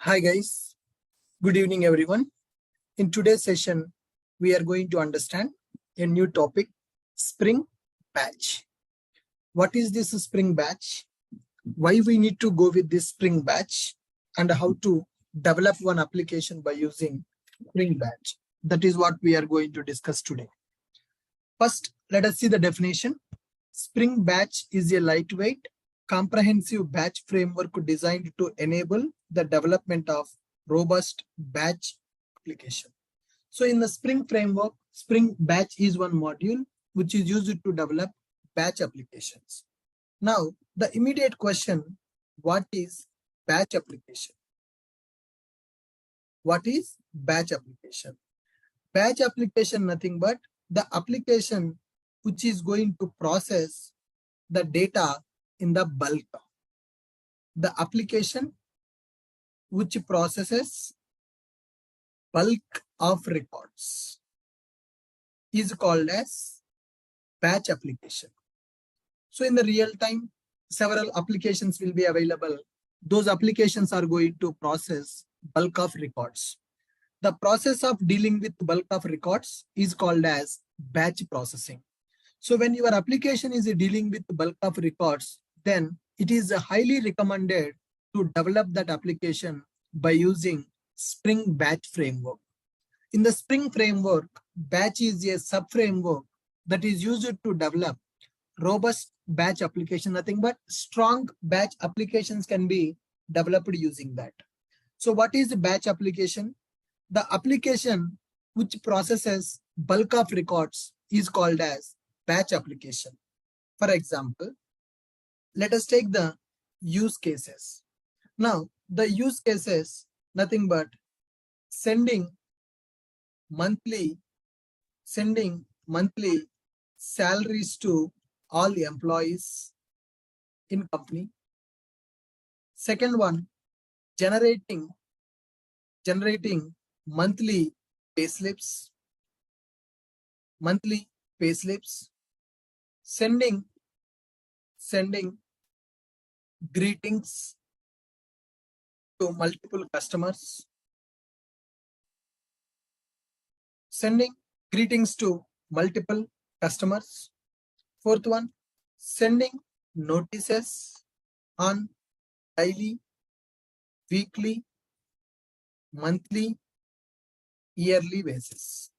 Hi guys, good evening everyone. In today's session, we are going to understand a new topic, Spring Batch. What is this Spring Batch? Why we need to go with this Spring Batch and how to develop one application by using Spring Batch. That is what we are going to discuss today. First, let us see the definition. Spring Batch is a lightweight, comprehensive batch framework designed to enable the development of robust batch application. So in the Spring framework, Spring Batch is one module which is used to develop batch applications. Now, the immediate question, what is batch application? What is batch application? Batch application, nothing but the application which is going to process the data in the bulk. The application which processes bulk of records is called as batch application. So in the real time, several applications will be available. Those applications are going to process bulk of records. The process of dealing with bulk of records is called as batch processing. So when your application is dealing with bulk of records, then it is highly recommended to develop that application by using Spring Batch framework. In the Spring framework, batch is a sub-framework that is used to develop robust batch application. Nothing but strong batch applications can be developed using that. So what is the batch application? The application which processes bulk of records is called as batch application. For example, let us take the use cases. Now, the use cases, nothing but sending monthly salaries to all employees in company. Second one, generating monthly payslips, sending greetings to multiple customers, Fourth one, sending notices on daily, weekly, monthly, yearly basis.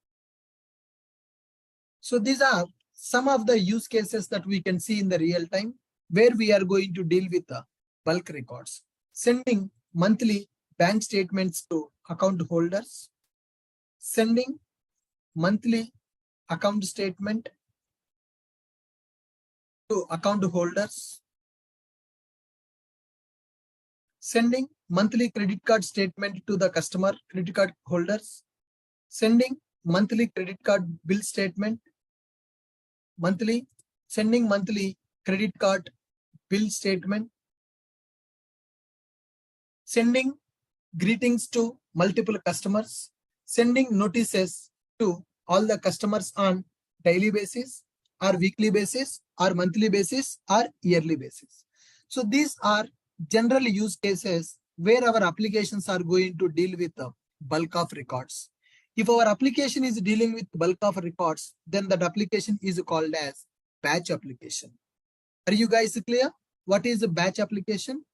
So these are some of the use cases that we can see in the real time where we are going to deal with the bulk records. Sending monthly bank statements to account holders, sending monthly account statement to account holders, sending monthly credit card statement to the customer credit card holders, sending monthly credit card bill statement, sending monthly credit card bill statement, sending greetings to multiple customers, sending notices to all the customers on daily basis or weekly basis or monthly basis or yearly basis. So these are general use cases where our applications are going to deal with the bulk of records. If our application is dealing with bulk of records, then that application is called as batch application. Are you guys clear? What is a batch application?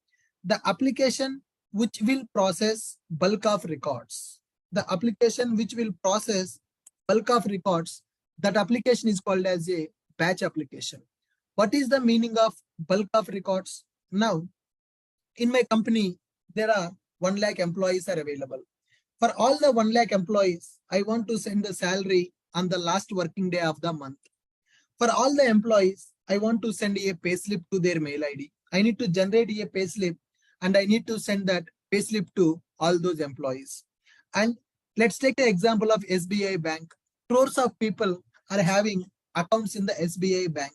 The application which will process bulk of records. The application which will process bulk of records, that application is called as a batch application. What is the meaning of bulk of records? Now, in my company, there are 1 lakh employees are available. For all the 1 lakh employees, I want to send the salary on the last working day of the month. For all the employees, I want to send a payslip to their mail ID. I need to generate a payslip and I need to send that payslip to all those employees. And let's take the example of SBI Bank. Crores of people are having accounts in the SBI Bank.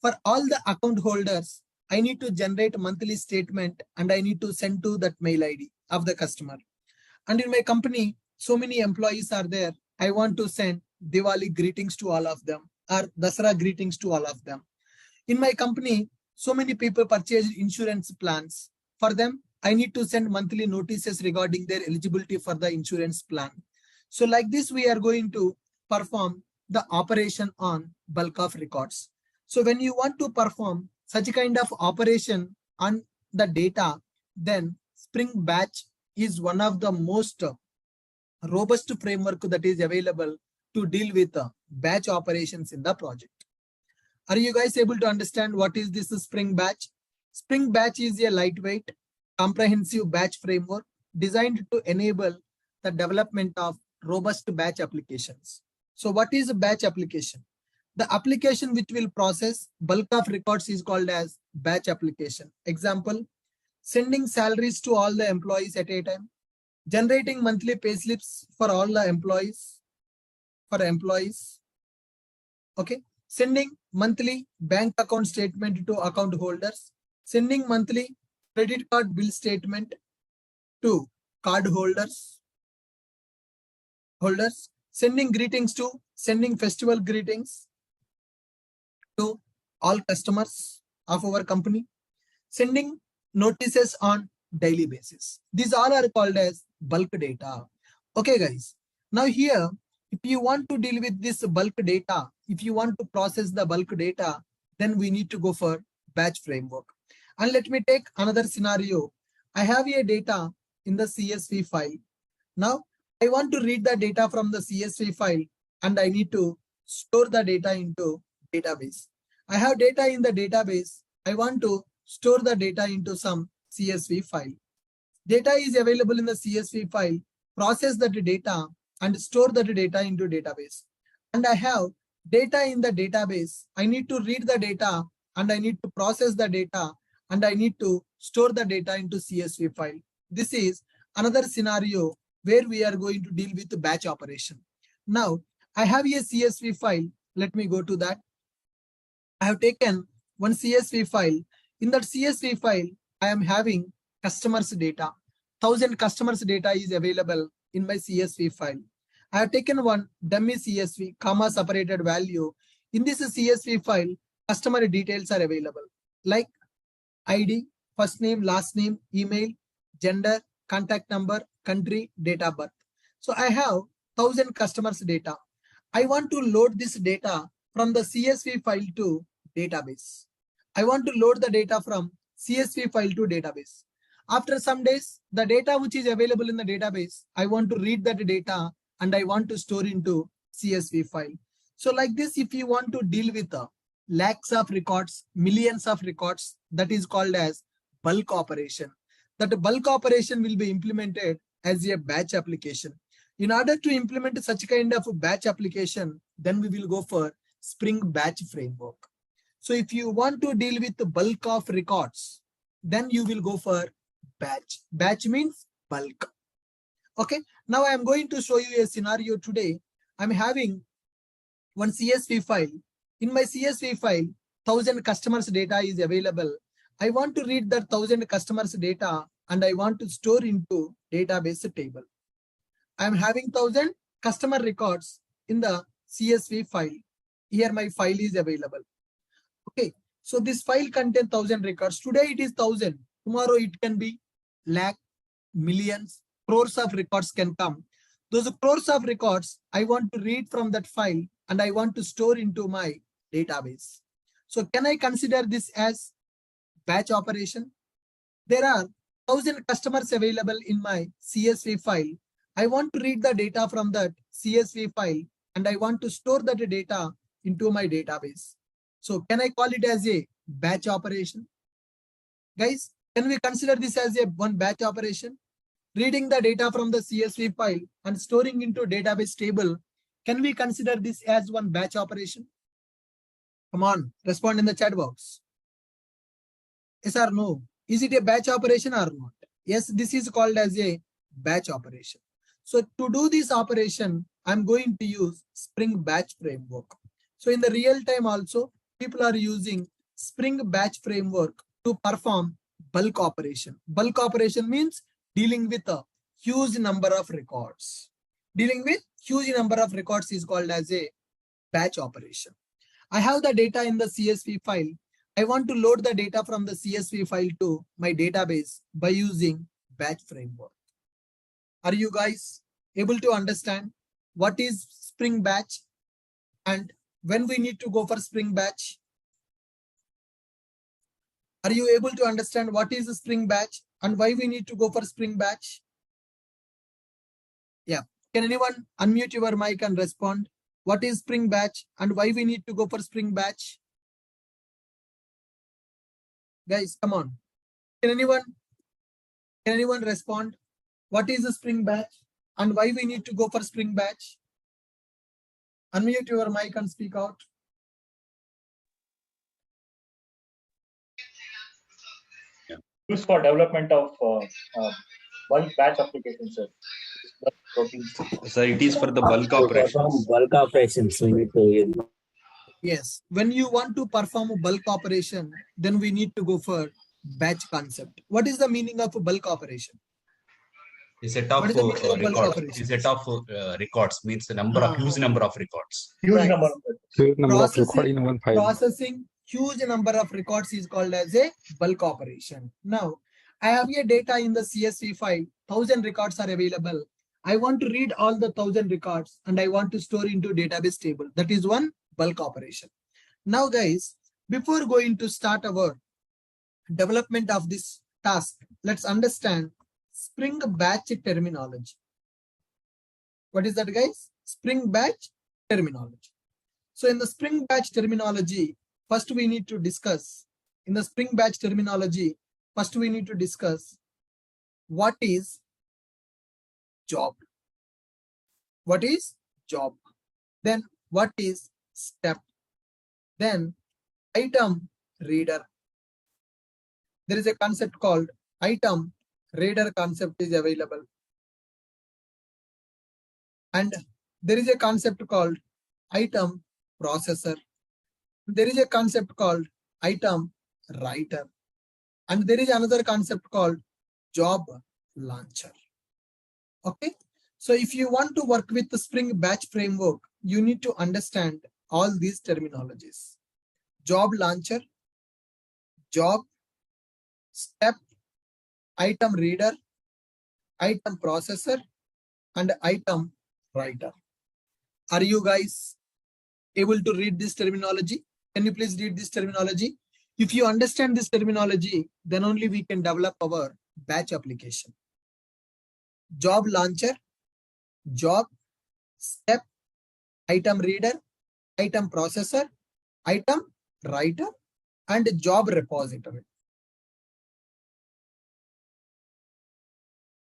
For all the account holders, I need to generate a monthly statement and I need to send to that mail ID of the customer. And in my company, so many employees are there. I want to send Diwali greetings to all of them or Dasara greetings to all of them. In my company, so many people purchased insurance plans. For them, I need to send monthly notices regarding their eligibility for the insurance plan. So like this, we are going to perform the operation on bulk of records. So when you want to perform such a kind of operation on the data, then Spring Batch is one of the most robust framework that is available to deal with batch operations in the project. Are you guys able to understand what is this Spring Batch? Spring Batch is a lightweight, comprehensive batch framework designed to enable the development of robust batch applications. So what is a batch application? The application which will process bulk of records is called as batch application. Example, sending salaries to all the employees at a time, generating monthly payslips for all the employees, okay, sending monthly bank account statement to account holders, sending monthly credit card bill statement to card holders, sending festival greetings to all customers of our company, sending notices on daily basis. These all are called as bulk data. Okay, guys. Now here, if you want to deal with this bulk data, if you want to process the bulk data, then we need to go for batch framework. And let me take another scenario. I have a data in the CSV file. Now, I want to read the data from the CSV file and I need to store the data into database. I have data in the database. I want to store the data into some CSV file. Data is available in the CSV file. Process that data and store that data into database. And I have data in the database. I need to read the data and I need to process the data and I need to store the data into CSV file. This is another scenario where we are going to deal with the batch operation. Now, I have a CSV file. Let me go to that. I have taken one CSV file. In that CSV file, I am having customers data. 1000 customers data is available in my CSV file. I have taken one dummy CSV, comma separated value. In this CSV file, customer details are available like ID, first name, last name, email, gender, contact number, country, date of birth. So I have 1000 customers data. I want to load this data from the CSV file to database. I want to load the data from CSV file to database. After some days, the data which is available in the database, I want to read that data and I want to store into CSV file. So like this, if you want to deal with lakhs of records, millions of records, that is called as bulk operation. That bulk operation will be implemented as a batch application. In order to implement such kind of batch application, then we will go for Spring Batch framework. So if you want to deal with the bulk of records, then you will go for batch. Batch means bulk. Okay. Now I am going to show you a scenario today. I'm having one CSV file. In my CSV file, 1000 customers data is available. I want to read that 1000 customers data and I want to store into database table. I'm having 1000 customer records in the CSV file. Here my file is available. Okay, so this file contains 1000 records. Today it is 1000. Tomorrow it can be lakh, millions, crores of records can come. Those crores of records I want to read from that file and I want to store into my database. So can I consider this as batch operation? There are 1000 customers available in my CSV file. I want to read the data from that CSV file and I want to store that data into my database. So can I call it as a batch operation? Guys, can we consider this as a one batch operation? Reading the data from the CSV file and storing into database table. Can we consider this as one batch operation? Come on, respond in the chat box. Yes or no? Is it a batch operation or not? Yes, this is called as a batch operation. So to do this operation, I'm going to use Spring Batch framework. So in the real time also, people are using Spring Batch framework to perform bulk operation. Bulk operation means dealing with a huge number of records. Dealing with huge number of records is called as a batch operation. I have the data in the CSV file. I want to load the data from the CSV file to my database by using batch framework. Are you guys able to understand what is Spring Batch and when we need to go for Spring Batch? Are you able to understand what is a Spring Batch and why we need to go for Spring Batch? Yeah. Can anyone unmute your mic and respond? What is Spring Batch and why we need to go for Spring Batch? Guys, come on. Can anyone respond? What is a Spring Batch and why we need to go for Spring Batch? Unmute your mic and speak out. Used for development of bulk batch applications, sir. So it is for the bulk operations. Bulk operations we need to. Yes, when you want to perform a bulk operation, then we need to go for batch concept. What is the meaning of a bulk operation? A set of records. A set of records means the number of huge number of records. Huge number of records in one file. Processing huge number of records is called as a bulk operation. Now, I have a data in the CSV file. 1000 records are available. I want to read all the 1000 records and I want to store into database table. That is one bulk operation. Now, guys, before going to start our development of this task, let's understand Spring Batch terminology. What is that, guys? Spring Batch terminology. So in the Spring Batch terminology, first we need to discuss what is job. What is job? Then what is step? Then item reader. There is a concept called item reader concept is available. And there is a concept called item processor. There is a concept called item writer. And there is another concept called job launcher. Okay. So if you want to work with the Spring Batch framework, you need to understand all these terminologies. Job launcher, job, step, item reader, item processor, and item writer. Are you guys able to read this terminology? Can you please read this terminology? If you understand this terminology, then only we can develop our batch application. Job launcher, job, step, item reader, item processor, item writer, and job repository.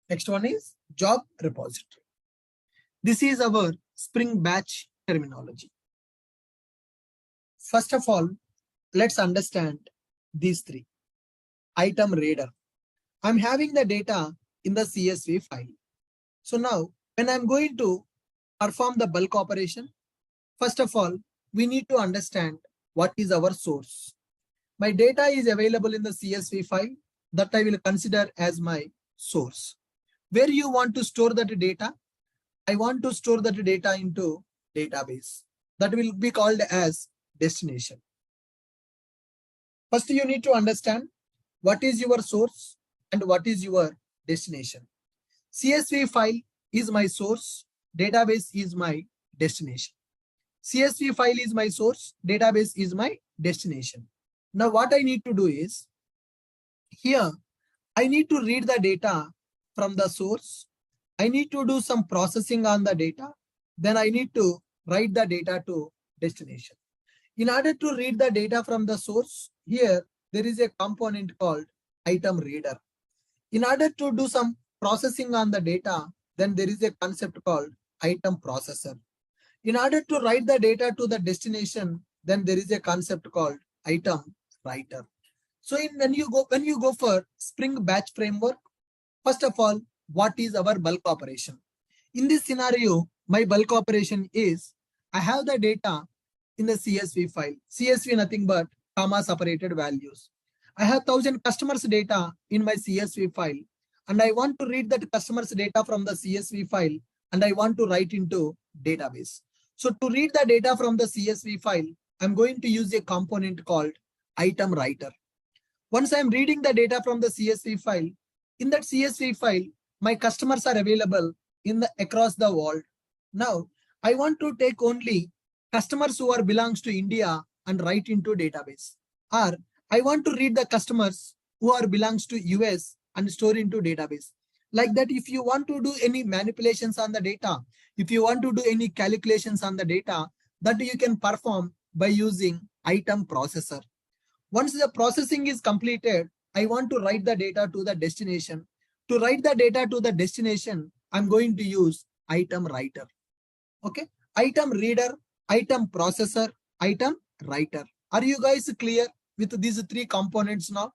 Next one is job repository. This is our Spring Batch terminology. First of all, let's understand these three. Item reader. I'm having the data in the CSV file. So now, when I'm going to perform the bulk operation, first of all, we need to understand what is our source. My data is available in the CSV file that I will consider as my source. Where you want to store that data? I want to store that data into database. That will be called as destination. First, you need to understand what is your source and what is your destination. CSV file is my source, database is my destination. CSV file is my source, database is my destination. Now what I need to do is, here I need to read the data from the source. I need to do some processing on the data. Then I need to write the data to destination. In order to read the data from the source, here there is a component called item reader. In order to do some processing on the data, then there is a concept called item processor. In order to write the data to the destination, then there is a concept called item writer. So when you go for Spring Batch framework, first of all, what is our bulk operation? In this scenario, my bulk operation is I have the data in the CSV file. CSV nothing but comma separated values. I have 1000 customers data in my CSV file, and I want to read that customers data from the CSV file and I want to write into database. So to read the data from the CSV file, I'm going to use a component called item writer. Once I'm reading the data from the CSV file, in that CSV file, my customers are available across the world. Now, I want to take only customers who belongs to India and write into database. Or I want to read the customers who belongs to US and store into database. Like that, if you want to do any manipulations on the data, if you want to do any calculations on the data, that you can perform by using item processor. Once the processing is completed, I want to write the data to the destination. To write the data to the destination, I'm going to use item writer. Okay, item reader, item processor, item writer. Are you guys clear with these three components now?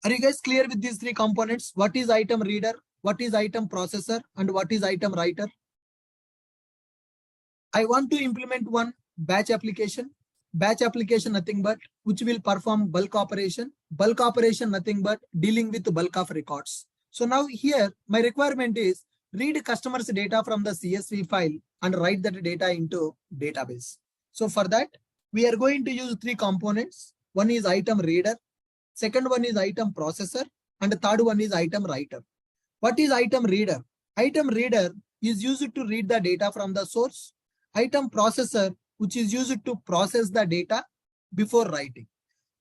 Are you guys clear with these three components? What is item reader? What is item processor? And what is item writer? I want to implement one batch application. Batch application nothing but which will perform bulk operation. Bulk operation nothing but dealing with bulk of records. So now here my requirement is read customers data from the CSV file and write that data into database. So for that we are going to use three components. One is item reader, second one is item processor, and the third one is item writer. What is item reader? Item reader is used to read the data from the source. Item processor, which is used to process the data before writing.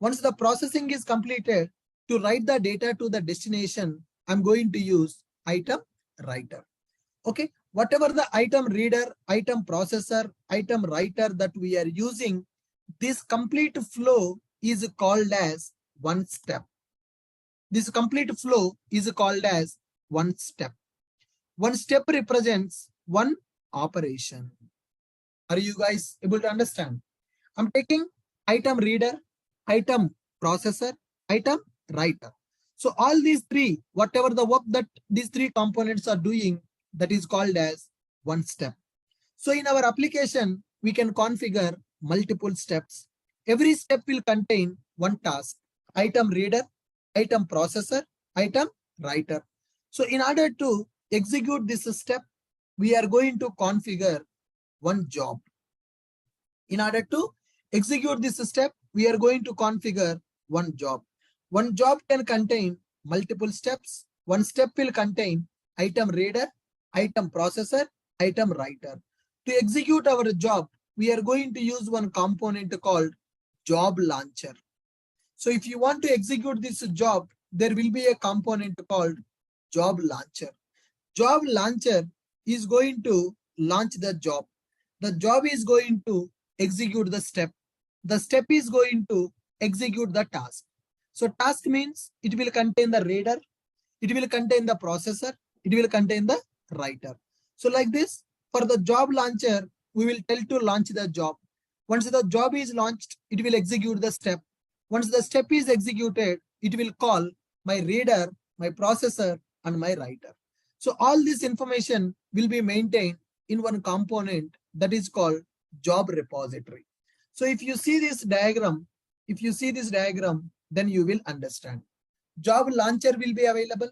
Once the processing is completed, to write the data to the destination, I'm going to use item writer. Okay, whatever the item reader, item processor, item writer that we are using, this complete flow is called as one step. This complete flow is called as one step. One step represents one operation. Are you guys able to understand? I'm taking item reader, item processor, item writer. So all these three, whatever the work that these three components are doing, that is called as one step. So in our application, we can configure multiple steps. Every step will contain one task: item reader, item processor, item writer. So in order to execute this step, we are going to configure one job. In order to execute this step, we are going to configure one job. One job can contain multiple steps. One step will contain item reader, item processor, item writer. To execute our job, we are going to use one component called job launcher. So if you want to execute this job, there will be a component called job launcher. Job launcher is going to launch the job. The job is going to execute the step. The step is going to execute the task. So task means it will contain the reader, it will contain the processor, it will contain the writer. So like this, for the job launcher, we will tell to launch the job. Once the job is launched, it will execute the step. Once the step is executed, it will call my reader, my processor, and my writer. So all this information will be maintained in one component that is called job repository. So if you see this diagram, then you will understand. Job launcher will be available.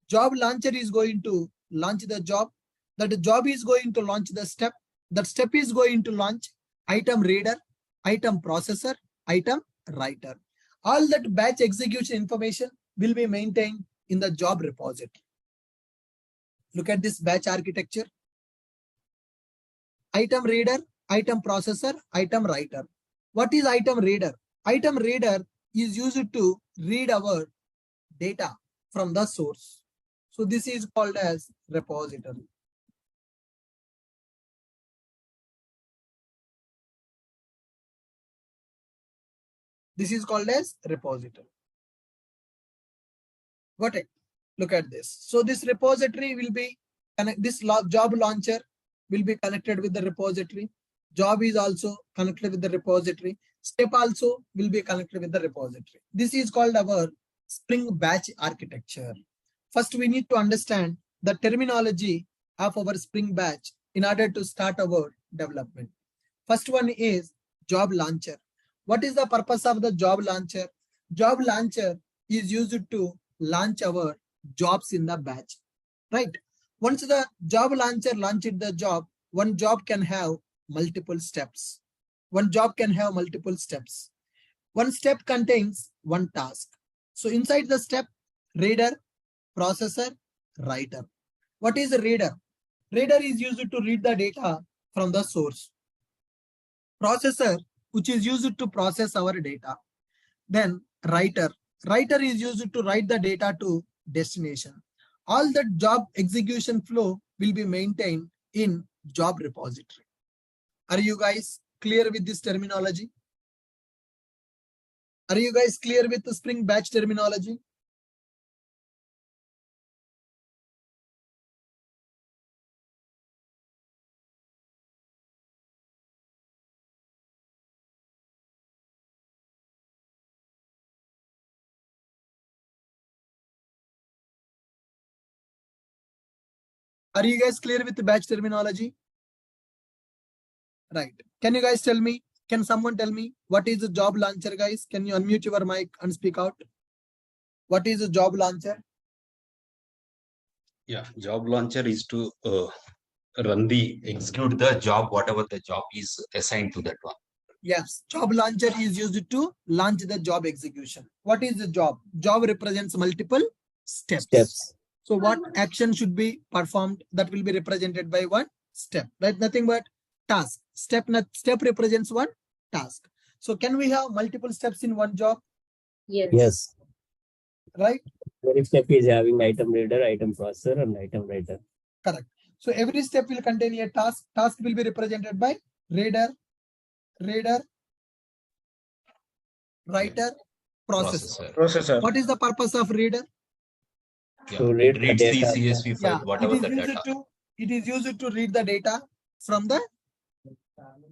Job launcher is going to launch the job. That job is going to launch the step. That step is going to launch item reader, item processor, item writer. All that batch execution information will be maintained in the job repository. Look at this batch architecture. Item reader, item processor, item writer. What is item reader? Item reader is used to read our data from the source. So this is called as repository. This is called as repository. Got it? Look at this. So this repository will be, this job launcher will be connected with the repository. Job is also connected with the repository. Step also will be connected with the repository. This is called our Spring Batch architecture. First, we need to understand the terminology of our Spring Batch in order to start our development. First one is job launcher. What is the purpose of the job launcher? Job launcher is used to launch our jobs in the batch, right? Once the job launcher launched the job, one job can have multiple steps. One job can have multiple steps. One step contains one task. So inside the step, reader, processor, writer. What is a reader? Reader is used to read the data from the source. Processor, which is used to process our data. Then writer. Writer is used to write the data to destination. All the job execution flow will be maintained in job repository. Are you guys clear with this terminology? Are you guys clear with the Spring Batch terminology? Are you guys clear with the batch terminology? Right. Can you guys tell me? Can someone tell me what is the job launcher, guys? Can you unmute your mic and speak out? What is a job launcher? Yeah, job launcher is to execute the job, whatever the job is assigned to that one. Yes, job launcher is used to launch the job execution. What is the job? Job represents multiple steps. So what action should be performed? That will be represented by one step, right? Nothing but task. Step represents one task. So can we have multiple steps in one job? Yes. Right? Every step is having item reader, item processor, and item writer. Correct. So every step will contain a task. Task will be represented by reader, writer, processor. What is the purpose of reader? Yeah, To read it reads the the data. CSV file, whatever the data. It is used to read the data from the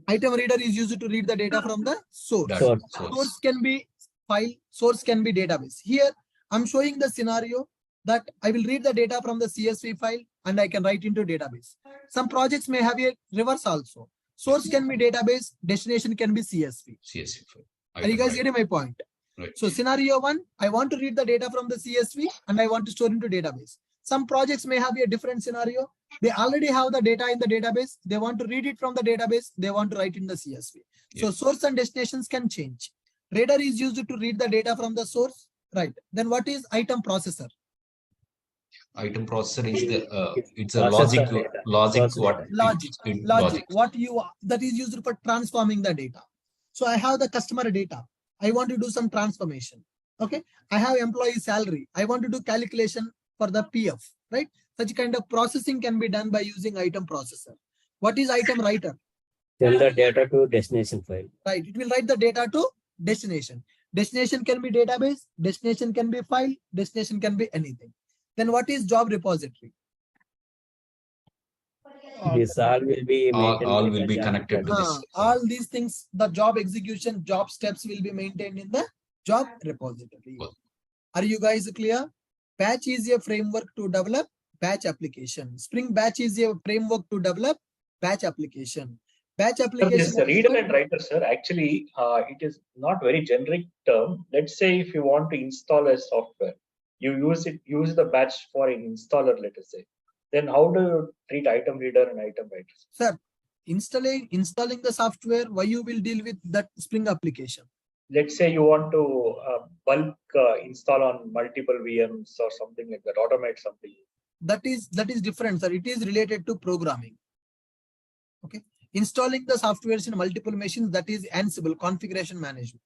item reader is used to read the data from the source. Source can be file, source can be database. Here I'm showing the scenario that I will read the data from the CSV file and I can write into database. Some projects may have a reverse also. Source can be database, destination can be CSV. File. Are you guys getting my point? Right. So scenario one, I want to read the data from the CSV and I want to store into database. Some projects may have a different scenario. They already have the data in the database. They want to read it from the database. They want to write in the CSV. Yeah. So source and destinations can change. Reader is used to read the data from the source. Right. Then what is item processor? Item processor is the it's a logic. What that is used for transforming the data. So I have the customer data. I want to do some transformation. Okay. I have employee salary. I want to do calculation for the PF, right? Such kind of processing can be done by using item processor. What is item writer? Send the data to destination file. Right. It will write the data to destination. Destination can be database. Destination can be file. Destination can be anything. Then what is job repository? This all will be all will be connected to this. All these things, the job execution, job steps will be maintained in the job repository. Are you guys clear? Batch is a framework to develop batch application. Spring Batch is a framework to develop batch application. Batch application. This reader and writer, sir, actually, it is not very generic term. Let's say if you want to install a software, you use the batch for an installer, let us say. Then how do you treat item reader and item writer? Sir, installing the software, why you will deal with that Spring application? Let's say you want to bulk install on multiple VMs or something like that, automate something. That is different, sir. It is related to programming. Okay. Installing the softwares in multiple machines, that is Ansible configuration management.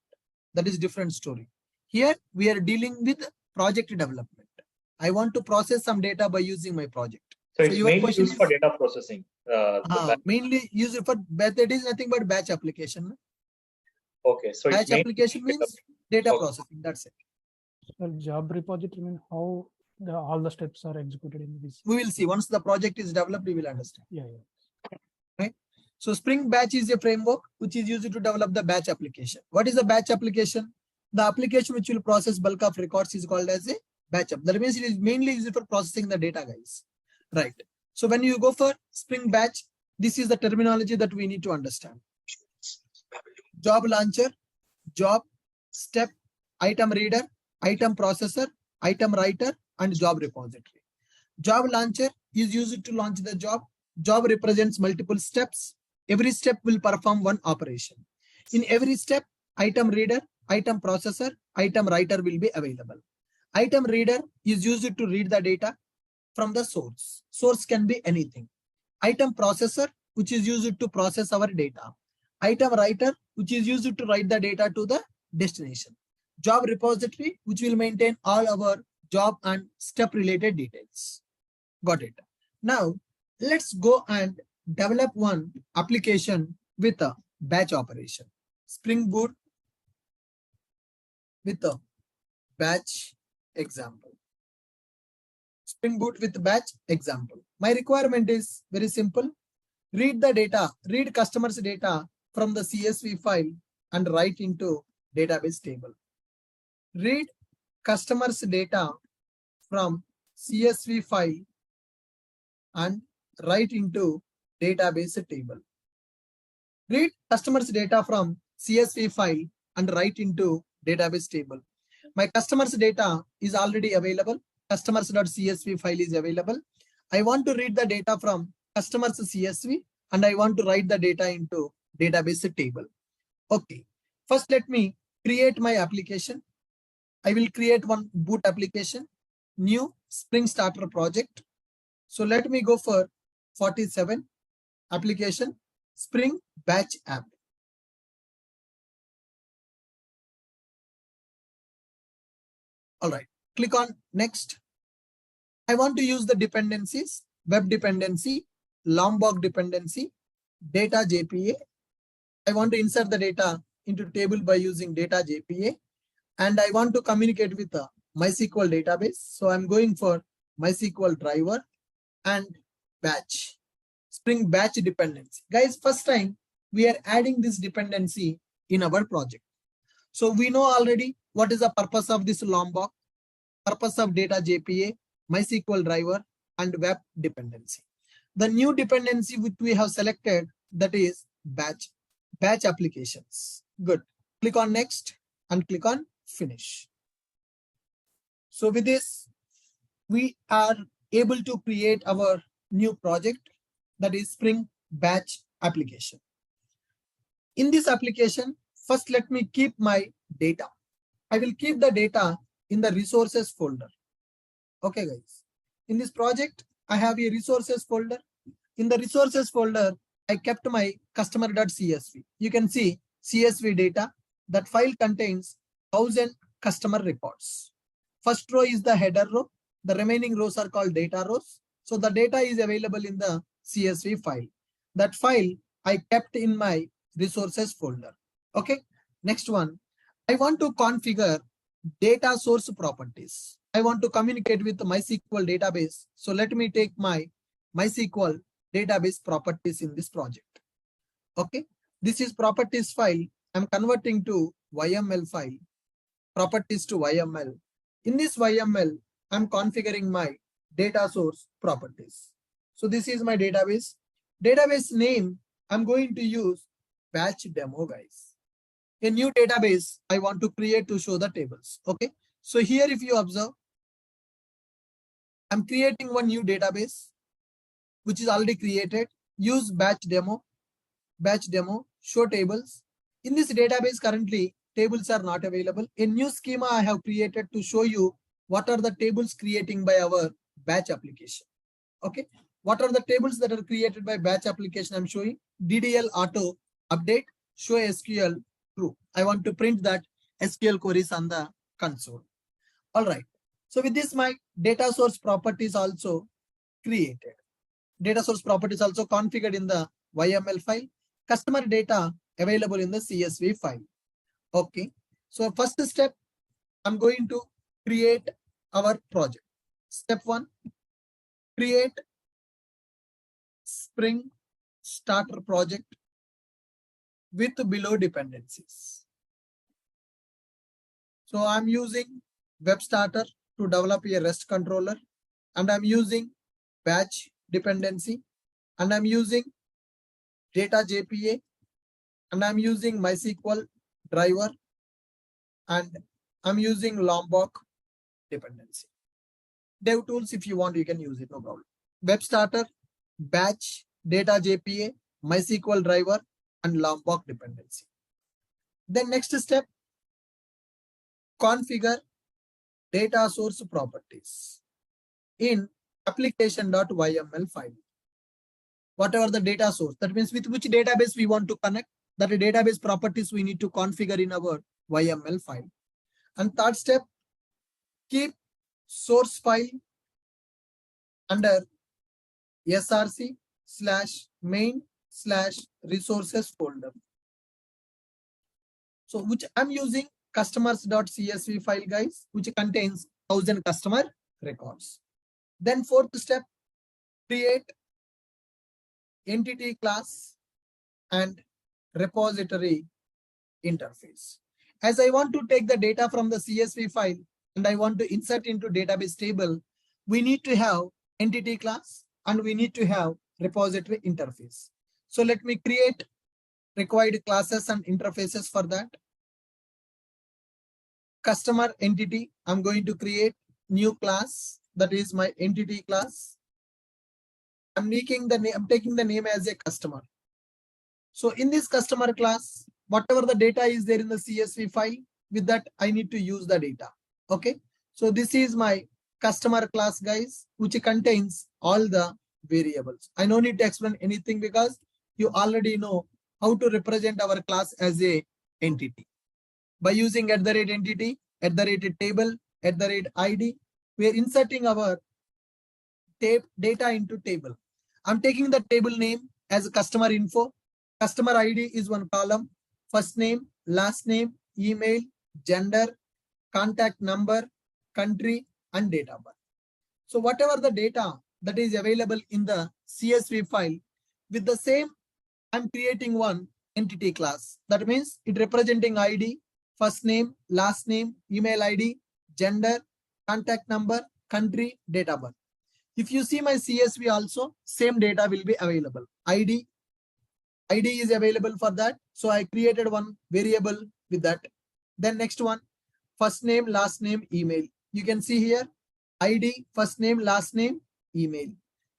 That is different story. Here we are dealing with project development. I want to process some data by using my project. So it's mainly used for data processing. Mainly used for, but it is nothing but batch application. Okay, so batch application means data processing. That's it. So job repository means how all the steps are executed in this. We will see once the project is developed. We will understand. Yeah. Right. So Spring Batch is a framework which is used to develop the batch application. What is a batch application? The application which will process bulk of records is called as a batch up. That means it is mainly used for processing the data, guys. Right. So when you go for Spring Batch, this is the terminology that we need to understand. Job launcher, job, step, item reader, item processor, item writer, and job repository. Job launcher is used to launch the job. Job represents multiple steps. Every step will perform one operation. In every step, item reader, item processor, item writer will be available. Item reader is used to read the data from the source. Source can be anything. Item processor, which is used to process our data. Item writer, which is used to write the data to the destination. Job repository, which will maintain all our job and step related details. Got it. Now, let's go and develop one application with a batch operation. Spring Boot with a batch example. Spring Boot with batch example. My requirement is very simple. Read the data, read customers data from the CSV file and write into database table. Read customers data from CSV file and write into database table. Read customers data from CSV file and write into database table. My customers data is already available. Customers.csv file is available. I want to read the data from customers CSV and I want to write the data into database table. Okay. First, let me create my application. I will create one boot application, new Spring Starter project. So let me go for 47 application, Spring Batch app. All right, click on next. I want to use the dependencies, web dependency, Lombok dependency, data JPA. I want to insert the data into table by using data JPA. And I want to communicate with a MySQL database. So I'm going for MySQL driver and batch, Spring Batch dependency. Guys, first time we are adding this dependency in our project. So we know already what is the purpose of this Lombok, purpose of data JPA, MySQL driver and web dependency. The new dependency which we have selected, that is batch applications. Good. Click on next and click on finish. So with this, we are able to create our new project, that is Spring Batch application. In this application, first let me keep my data. I will keep the data in the resources folder. Okay guys, in this project, I have a resources folder. In the resources folder, I kept my customer.csv. You can see CSV data. That file contains 1000 customer records. First row is the header row. The remaining rows are called data rows. So the data is available in the CSV file. That file I kept in my resources folder. Okay. Next one, I want to configure data source properties. I want to communicate with the MySQL database. So let me take my MySQL database properties in this project. Okay. This is properties file. I'm converting to YML file, properties to YML. In this YML, I'm configuring my data source properties. So this is my database. Database name, I'm going to use batch demo, guys. A new database I want to create to show the tables. Okay. So here, if you observe, I'm creating one new database, which is already created. Use batch demo, show tables. In this database, currently tables are not available. A new schema I have created to show you what are the tables creating by our batch application. Okay. What are the tables that are created by batch application? I'm showing DDL auto update, show SQL true. I want to print that SQL queries on the console. All right. So with this, my data source properties also created. Data source properties also configured in the YML file. Customer data available in the CSV file. Okay. So first step, I'm going to create our project. Step 1, create Spring Starter project with below dependencies. So I'm using Web Starter to develop a REST controller, and I'm using batch dependency, and I'm using data JPA, and I'm using MySQL driver, and I'm using Lombok dependency. Dev tools, if you want, you can use it, no problem. Web Starter, batch, data JPA, MySQL driver, and Lombok dependency. Then next step, configure data source properties in application.yml file. Whatever the data source, that means with which database we want to connect, that database properties we need to configure in our YML file. And third step, keep source file under src/main/resources folder. So which I'm using customers.csv file, guys, which contains 1000 customer records. Then fourth step, create entity class and repository interface. As I want to take the data from the CSV file and I want to insert into database table, we need to have entity class and we need to have repository interface. So let me create required classes and interfaces for that. Customer entity, I'm going to create new class, that is my entity class. I'm taking the name as a customer. So in this customer class, whatever the data is there in the CSV file, with that I need to use the data. Okay, so this is my customer class, guys, which contains all the variables. I don't need to explain anything because you already know how to represent our class as a entity. By using @entity, @table, @id, we are inserting our data into table. I'm taking the table name as customer info. Customer ID is one column, first name, last name, email, gender, contact number, country, and date of birth. So whatever the data that is available in the CSV file, with the same, I'm creating one entity class. That means it representing ID, first name, last name, email ID, gender, contact number, country, date of birth. If you see my CSV also, same data will be available. ID is available for that. So I created one variable with that. Then next one, first name, last name, email. You can see here, ID, first name, last name, email.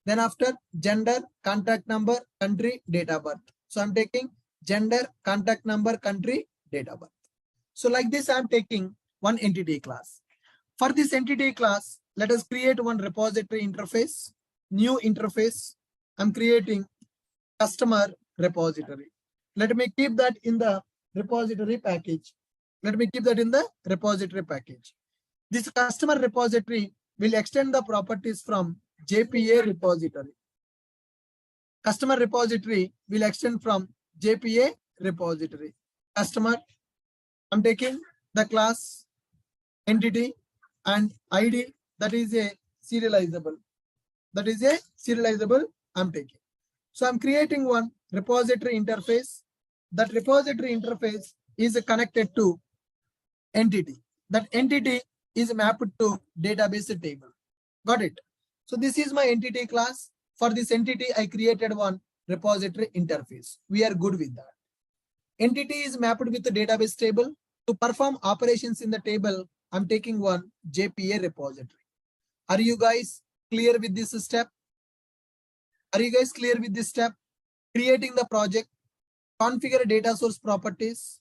Then after gender, contact number, country, date of birth. So I'm taking gender, contact number, country, date of birth. So like this, I'm taking one entity class. For this entity class, let us create one repository interface, new interface. I'm creating customer repository. Let me keep that in the repository package. This customer repository will extend the properties from JPA repository. Customer repository will extend from JPA repository. Customer, I'm taking the class entity and ID, that is a serializable. I'm taking. So I'm creating one repository interface. That repository interface is connected to entity. That entity is mapped to database table. Got it? So this is my entity class. For this entity, I created one repository interface. We are good with that. Entity is mapped with the database table. To perform operations in the table, I'm taking one JPA repository. Are you guys clear with this step? Creating the project, configure data source properties,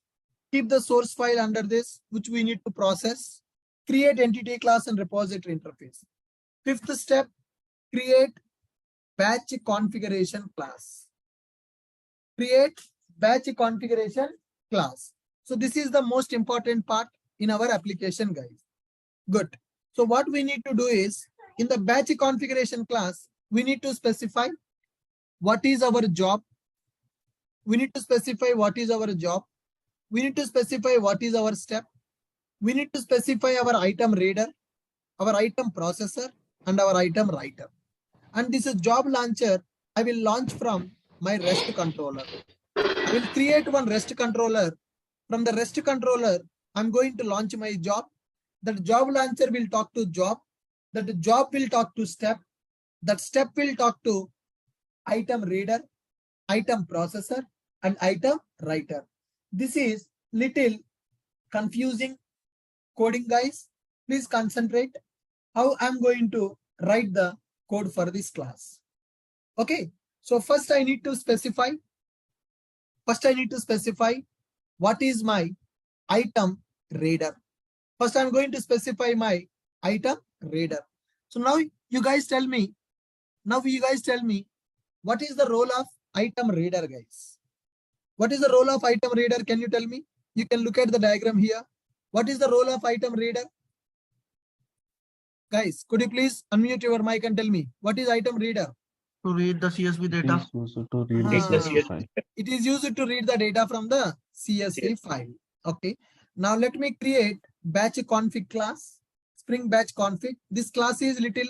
keep the source file under this, which we need to process, create entity class and repository interface. Fifth step, create batch configuration class. So this is the most important part in our application, guys. Good. So what we need to do is, in the batch configuration class, we need to specify what is our job. We need to specify what is our step. We need to specify our item reader, our item processor, and our item writer. And this is job launcher. I will launch from my REST controller. I will create one REST controller. From the REST controller, I'm going to launch my job. That job launcher will talk to job. That job will talk to step. That step will talk to item reader, item processor, and item writer. This is little confusing coding, guys. Please concentrate how I'm going to write the code for this class. Okay, so first I need to specify what is my item reader. First, I'm going to specify my item reader. So now you guys tell me, what is the role of item reader, guys? What is the role of item reader? Can you tell me? You can look at the diagram here. What is the role of item reader? Guys, could you please unmute your mic and tell me, what is item reader? To read the CSV data. To read the CSV file. It is used to read the data from the CSV file. Okay. Now let me create batch config class, Spring batch config. This class is little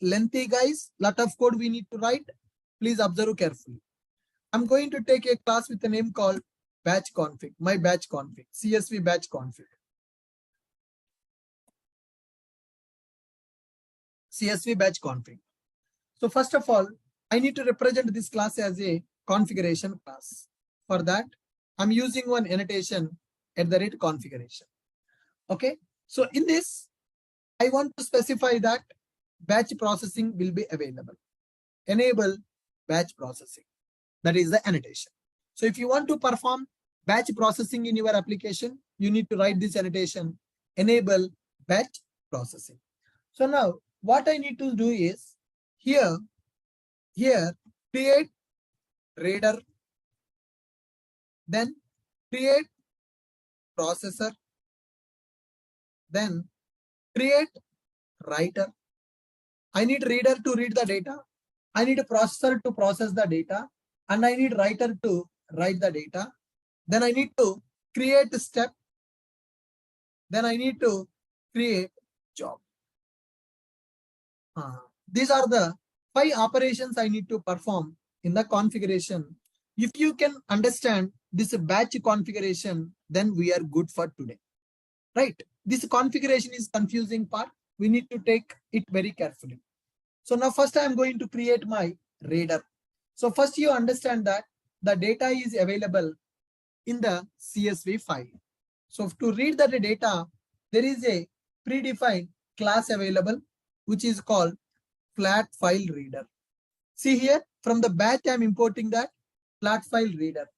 lengthy, guys. Lot of code we need to write. Please observe carefully. I'm going to take a class with a name called batch config, my batch config, CSV batch config. CSV batch config. So first of all, I need to represent this class as a configuration class. For that, I'm using one annotation @ configuration. Okay. So in this, I want to specify that batch processing will be available. Enable batch processing. That is the annotation. So if you want to perform batch processing in your application, you need to write this annotation, enable batch processing. So now what I need to do is here create reader, then create processor, then create writer. I need reader to read the data. I need a processor to process the data, and I need writer to write the data. Then I need to create a step. Then I need to create job. These are the 5 operations I need to perform in the configuration. If you can understand this batch configuration, then we are good for today. Right? This configuration is confusing part. We need to take it very carefully. So now first I am going to create my reader. So first you understand that the data is available in the CSV file. So to read that data, there is a predefined class available, which is called flat file reader. See here, from the batch I am importing that flat file reader.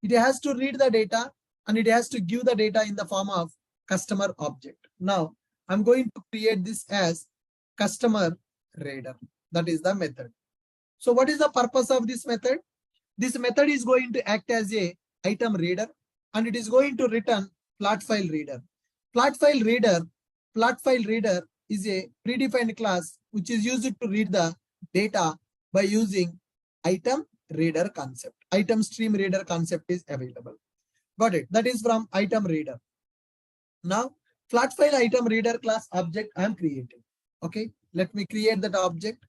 It has to read the data and it has to give the data in the form of customer object. Now I'm going to create this as customer reader. That is the method. So what is the purpose of this method? This method is going to act as a item reader and it is going to return flat file reader. Flat file reader is a predefined class which is used to read the data by using item reader concept. Item stream reader concept is available. Got it? That is from item reader. Now flat file item reader class object I am creating. Okay, let me create that object.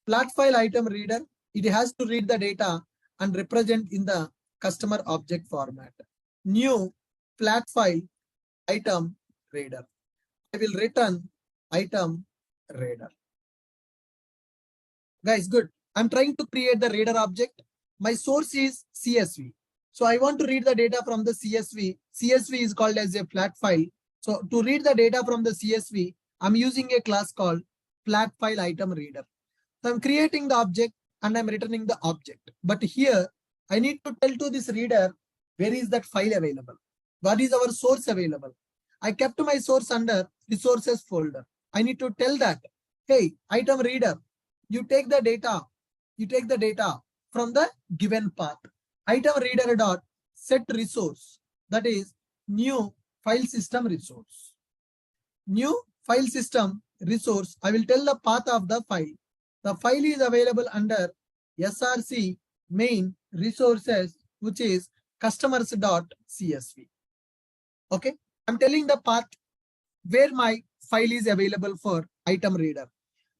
Flat file item reader, it has to read the data and represent in the customer object format. New flat file item reader. I will return item reader. Guys, good. I'm trying to create the reader object. My source is CSV. So I want to read the data from the CSV. CSV is called as a flat file. So to read the data from the CSV, I'm using a class called flat file item reader. So I'm creating the object and I'm returning the object. But here I need to tell to this reader, where is that file available? What is our source available? I kept my source under resources folder. I need to tell that, hey, item reader, you take the data from the given path. Item reader dot set resource, that is new file system resource. New file system resource, I will tell the path of the file. The file is available under src main resources, which is customers.csv. Okay, I'm telling the path where my file is available for item reader.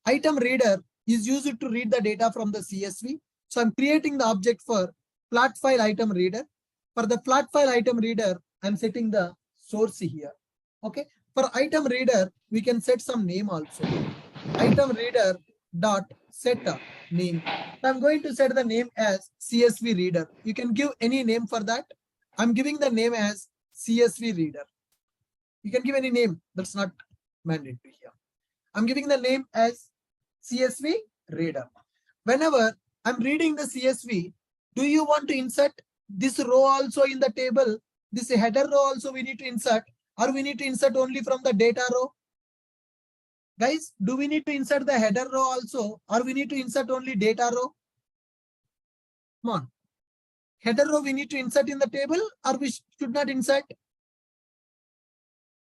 Item reader is used to read the data from the CSV. So I'm creating the object for flat file item reader. For the flat file item reader, I'm setting the source here. Okay, for item reader, we can set some name also. Item reader dot set name. So I'm going to set the name as CSV reader. You can give any name for that. I'm giving the name as CSV reader. You can give any name. That's not mandatory here. I'm giving the name as CSV reader. Whenever I'm reading the CSV, do you want to insert this row also in the table? This header row also we need to insert. or we need to insert only from the data row? Guys, do we need to insert the header row also, or we need to insert only data row? Come on. Header row we need to insert in the table, or we should not insert?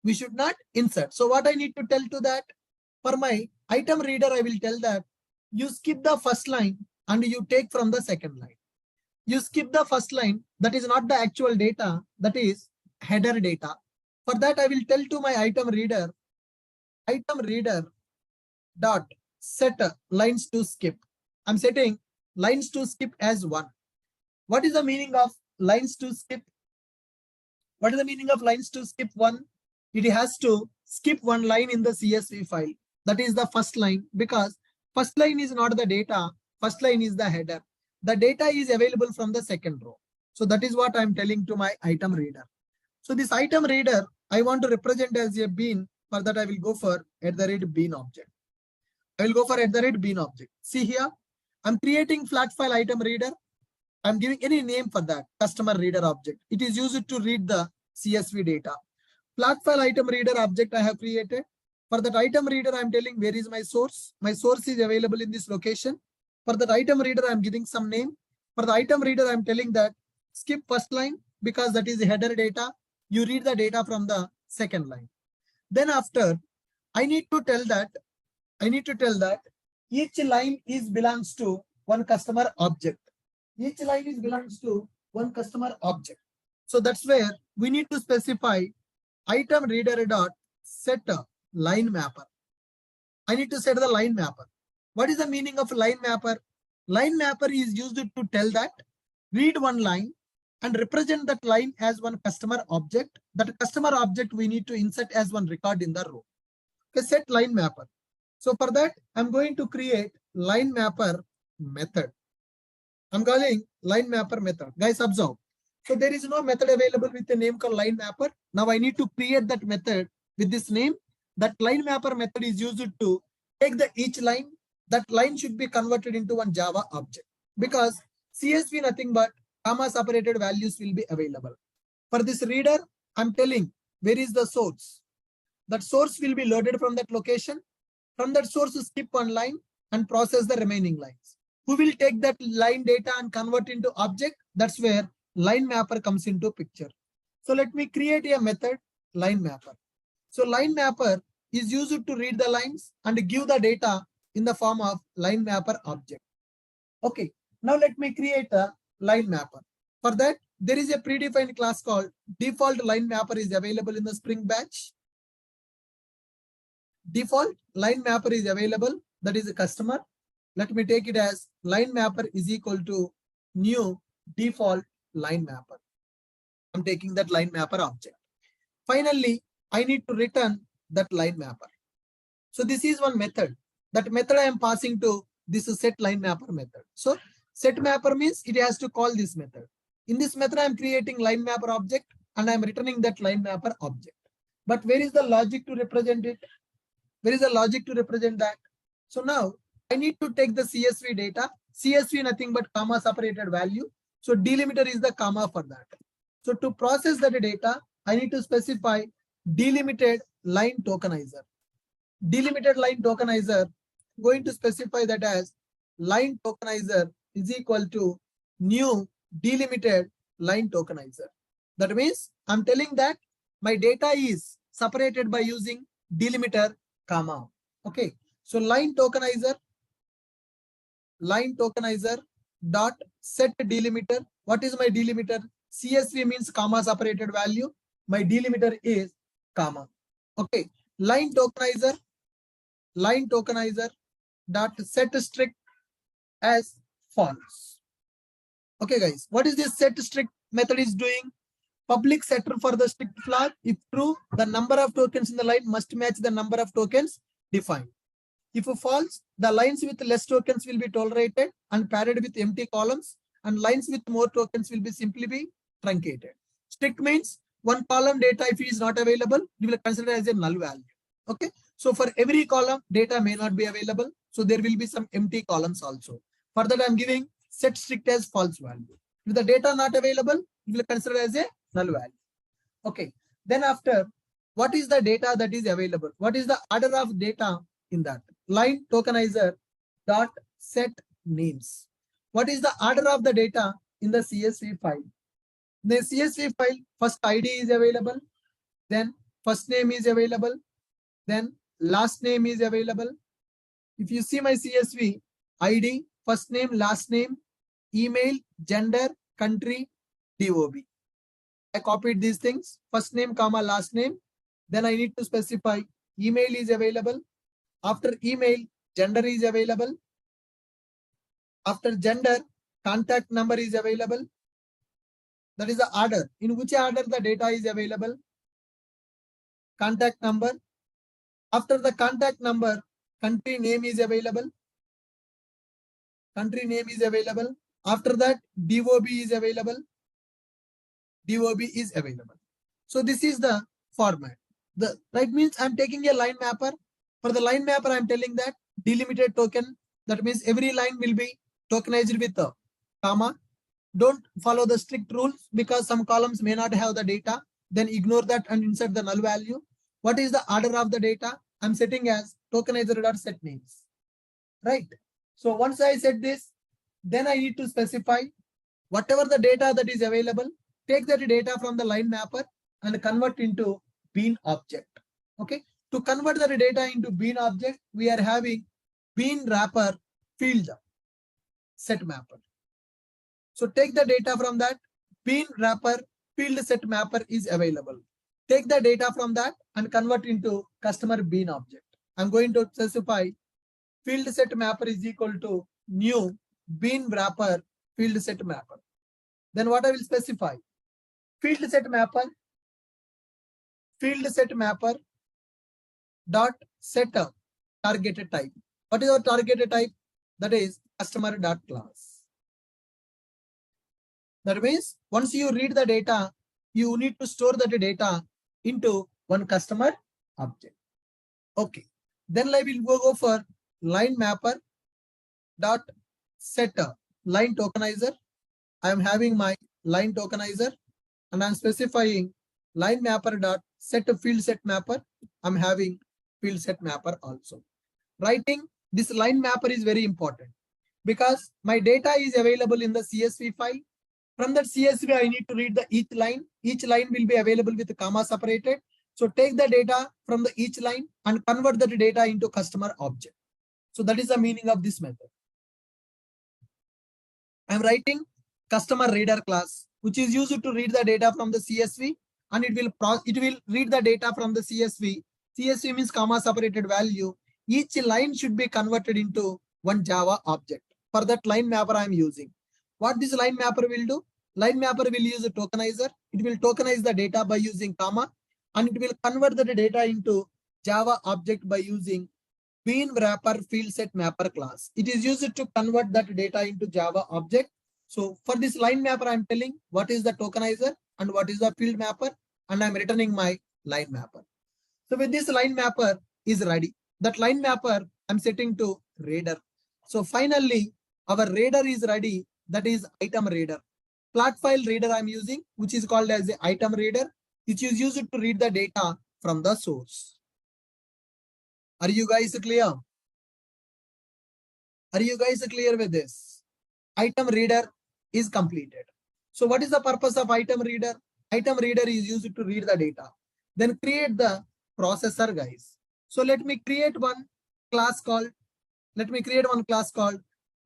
We should not insert. So what I need to tell to that? For my item reader, I will tell that you skip the first line and you take from the second line. You skip the first line, that is not the actual data, that is header data. For that, I will tell to my item reader dot set lines to skip. I'm setting lines to skip as 1. What is the meaning of lines to skip? What is the meaning of lines to skip 1? It has to skip 1 line in the CSV file. That is the first line, because first line is not the data, first line is the header. The data is available from the second row. So that is what I'm telling to my item reader. So this item reader, I want to represent as a bean. For that, I will go for @bean object. I will go for @bean object. See here, I'm creating flat file item reader. I'm giving any name for that, customer reader object. It is used to read the CSV data. Flat file item reader object I have created. For that item reader, I'm telling where is my source. My source is available in this location. For that item reader, I'm giving some name. For the item reader, I'm telling that skip first line because that is the header data. You read the data from the second line. Then after, I need to tell that each line is belongs to one customer object. Each line is belongs to one customer object. So that's where we need to specify item reader dot set a line mapper. I need to set the line mapper. What is the meaning of line mapper? Line mapper is used to tell that read one line and represent that line as one customer object. That customer object we need to insert as one record in the row. Okay, set line mapper. So for that, I'm going to create line mapper method. I'm calling line mapper method. Guys, observe. So there is no method available with a name called line mapper. Now I need to create that method with this name. That line mapper method is used to take the each line. That line should be converted into one Java object, because CSV nothing but comma separated values will be available. For this reader, I'm telling where is the source. That source will be loaded from that location. From that source, skip one line and process the remaining lines. Who will take that line data and convert into object? That's where line mapper comes into picture. So let me create a method, line mapper. So line mapper is used to read the lines and give the data in the form of line mapper object. Okay, now let me create a line mapper. For that, there is a predefined class called default line mapper is available in the Spring Batch. Default line mapper is available, that is a customer. Let me take it as line mapper is equal to new default line mapper. I'm taking that line mapper object. Finally, I need to return that line mapper. So this is one method. That method I am passing to this is set line mapper method. So set mapper means it has to call this method. In this method, I am creating line mapper object and I am returning that line mapper object. But where is the logic to represent it? Where is the logic to represent that? So now I need to take the CSV data. CSV nothing but comma separated value. So delimiter is the comma for that. So to process that data, I need to specify delimited line tokenizer. Delimited line tokenizer, I'm going to specify that as line tokenizer is equal to new delimited line tokenizer. That means I'm telling that my data is separated by using delimiter comma. Okay, so line tokenizer dot set delimiter. What is my delimiter? CSV means comma separated value. My delimiter is comma. Okay, line tokenizer dot set strict as false. Okay guys, what is this set strict method is doing? Public setter for the strict flag. If true, the number of tokens in the line must match the number of tokens defined. If false, the lines with less tokens will be tolerated and padded with empty columns, and lines with more tokens will be simply be truncated. Strict means one column data, if it is not available, you will consider as a null value. Okay, so for every column, data may not be available, so there will be some empty columns also. For that, I'm giving set strict as false value. If the data not available, you will consider as a null value. Okay, then after what is the data that is available? What is the order of data in that? Line tokenizer dot set names. What is the order of the data in the CSV file? The CSV file, first ID is available, then first name is available, then last name is available. If you see my CSV, ID, first name, last name, email, gender, country, DOB. I copied these things, first name, comma, last name. Then I need to specify email is available. After email, gender is available. After gender, contact number is available. That is the order. In which order the data is available? Contact number. After the contact number, country name is available. Country name is available. After that, DOB is available. DOB is available. So this is the format. The right means I'm taking a line mapper. For the line mapper, I'm telling that delimited token. That means every line will be tokenized with a comma. Don't follow the strict rules because some columns may not have the data. Then ignore that and insert the null value. What is the order of the data? I'm setting as tokenizer.set names. Right. So once I set this, then I need to specify whatever the data that is available, take that data from the line mapper and convert into bean object. Okay. To convert the data into bean object, we are having bean wrapper field set mapper. So take the data from that, bean wrapper field set mapper is available. Take the data from that and convert into customer bean object. I'm going to specify field set mapper is equal to new bean wrapper field set mapper. Then what I will specify? Field set mapper dot set up targeted type. What is our targeted type? That is customer dot class. That means once you read the data, you need to store that data into one customer object. Okay. Then I will go for line mapper dot set up line tokenizer. I am having my line tokenizer and I'm specifying line mapper dot set a field set mapper. I'm having field set mapper also. Writing this line mapper is very important because my data is available in the CSV file. From that CSV, I need to read the each line. Each line will be available with the comma separated. So take the data from the each line and convert the data into customer object. So that is the meaning of this method. I'm writing customer reader class, which is used to read the data from the CSV, and it will read the data from the CSV. CSV means comma separated value. Each line should be converted into one Java object. For that line mapper I am using. What this line mapper will do? Line mapper will use a tokenizer. It will tokenize the data by using comma, and it will convert the data into Java object by using bean wrapper field set mapper class. It is used to convert that data into Java object. So for this line mapper, I'm telling what is the tokenizer and what is the field mapper, and I'm returning my line mapper. So with this line mapper is ready. That line mapper I'm setting to reader. So finally, our reader is ready. That is item reader. Plot file reader I'm using, which is called as the item reader, which is used to read the data from the source. Are you guys clear? Are you guys clear with this? Item reader is completed. So what is the purpose of item reader? Item reader is used to read the data. Then create the processor, guys. So let me create one class called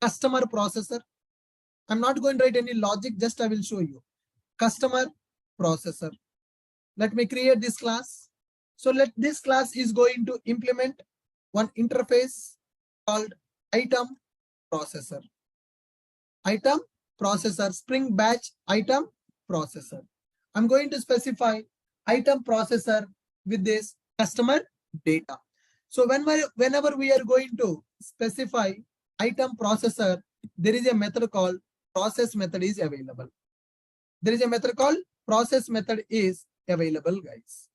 customer processor. I'm not going to write any logic, just I will show you. Customer processor. Let me create this class. So this class is going to implement one interface called item processor. Item processor, Spring Batch item processor. I'm going to specify item processor with this customer data. So whenever we are going to specify item processor, there is a method called process method is available. There is a method called process method is available, guys.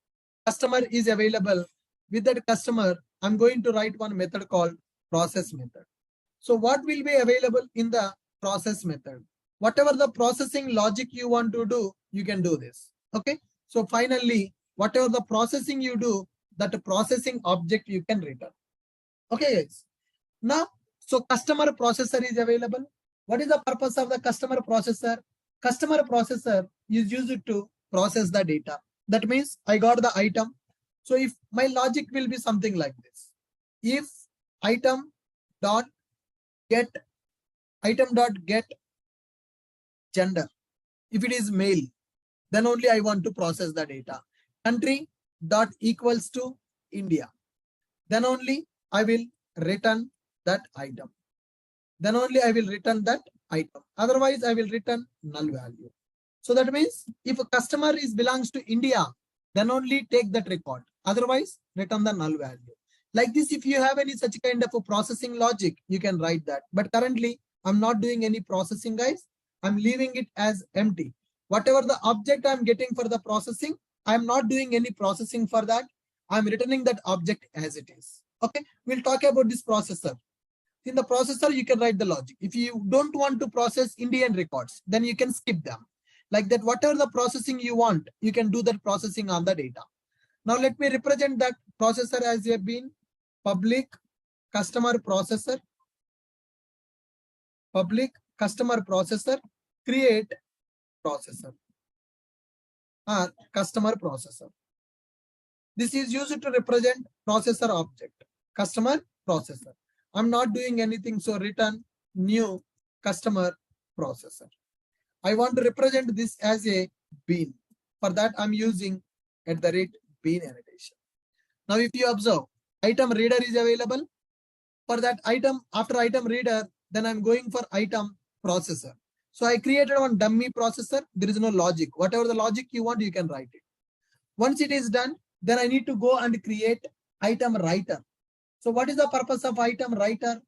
Customer is available. With that customer, I'm going to write one method called process method. So what will be available in the process method? Whatever the processing logic you want to do, you can do this. Okay. So finally, whatever the processing you do, that processing object you can return. Okay, guys. Now, so customer processor is available. What is the purpose of the customer processor? Customer processor is used to process the data. That means I got the item. So if my logic will be something like this, if item dot get gender, if it is male, then only I want to process the data. Country dot equals to India, then only I will return that item. Then only I will return that item. Otherwise, I will return null value. So that means if a customer belongs to India, then only take that record. Otherwise, return the null value. Like this, if you have any such kind of a processing logic, you can write that. But currently, I'm not doing any processing, guys. I'm leaving it as empty. Whatever the object I'm getting for the processing, I'm not doing any processing for that. I'm returning that object as it is. Okay, we'll talk about this processor. In the processor, you can write the logic. If you don't want to process Indian records, then you can skip them. Like that, whatever the processing you want, you can do that processing on the data. Now let me represent that processor as a bean, public customer processor, create processor or customer processor. This is used to represent processor object, customer processor. I'm not doing anything, so return new customer processor. I want to represent this as a bean. For that, I'm using @bean annotation. Now, if you observe, item reader is available. For that item, after item reader, then I'm going for item processor. So I created one dummy processor. There is no logic. Whatever the logic you want, you can write it. Once it is done, then I need to go and create item writer. So what is the purpose of item writer?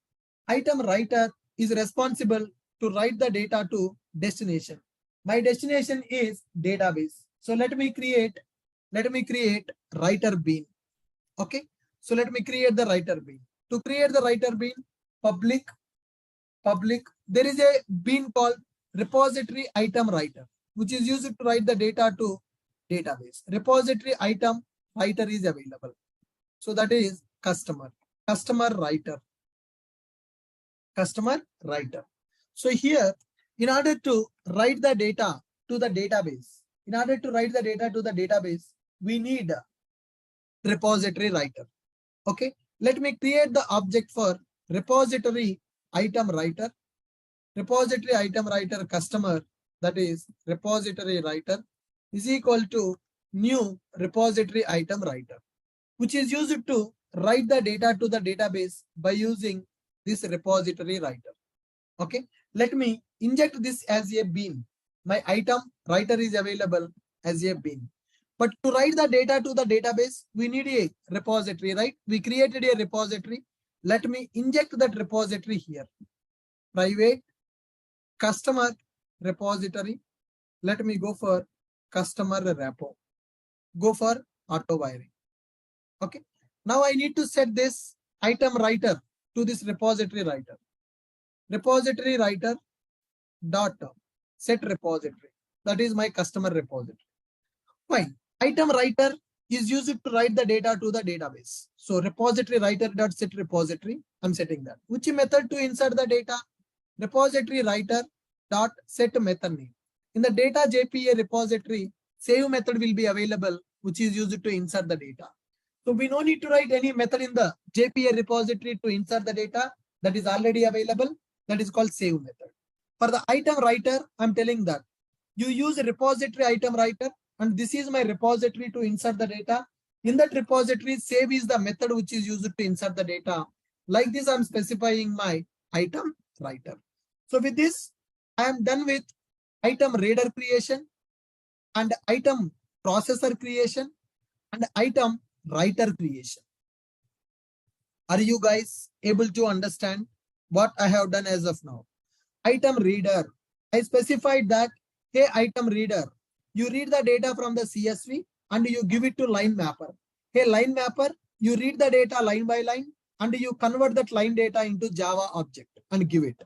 Item writer is responsible to write the data to destination. My destination is database. So let me create writer bean. Okay. So let me create the writer bean. To create the writer bean, public, there is a bean called repository item writer, which is used to write the data to database. Repository item writer is available. So that is customer writer. So here, in order to write the data to the database, we need repository writer. Okay, let me create the object for repository item writer. Repository item writer customer, that is repository writer, is equal to new repository item writer, which is used to write the data to the database by using this repository writer. Okay, let me inject this as a bean. My item writer is available as a bean. But to write the data to the database, we need a repository, right? We created a repository. Let me inject that repository here. Private customer repository. Let me go for customer repo. Go for auto wiring. Okay. Now I need to set this item writer to this repository writer. Repository writer dot set repository. That is my customer repository. Fine. Item writer is used to write the data to the database. So repository writer dot set repository. I'm setting that. Which method to insert the data? Repository writer dot set method name. In the data JPA repository, save method will be available, which is used to insert the data. So we no need to write any method in the JPA repository to insert the data that is already available. That is called save method. For the item writer, I'm telling that you use a repository item writer, and this is my repository to insert the data. In that repository, save is the method which is used to insert the data. Like this, I'm specifying my item writer. So with this, I am done with item reader creation and item processor creation and item writer creation. Are you guys able to understand what I have done as of now? Item reader, I specified that, hey, item reader, you read the data from the CSV and you give it to line mapper. Hey, line mapper, you read the data line by line and you convert that line data into Java object and give it.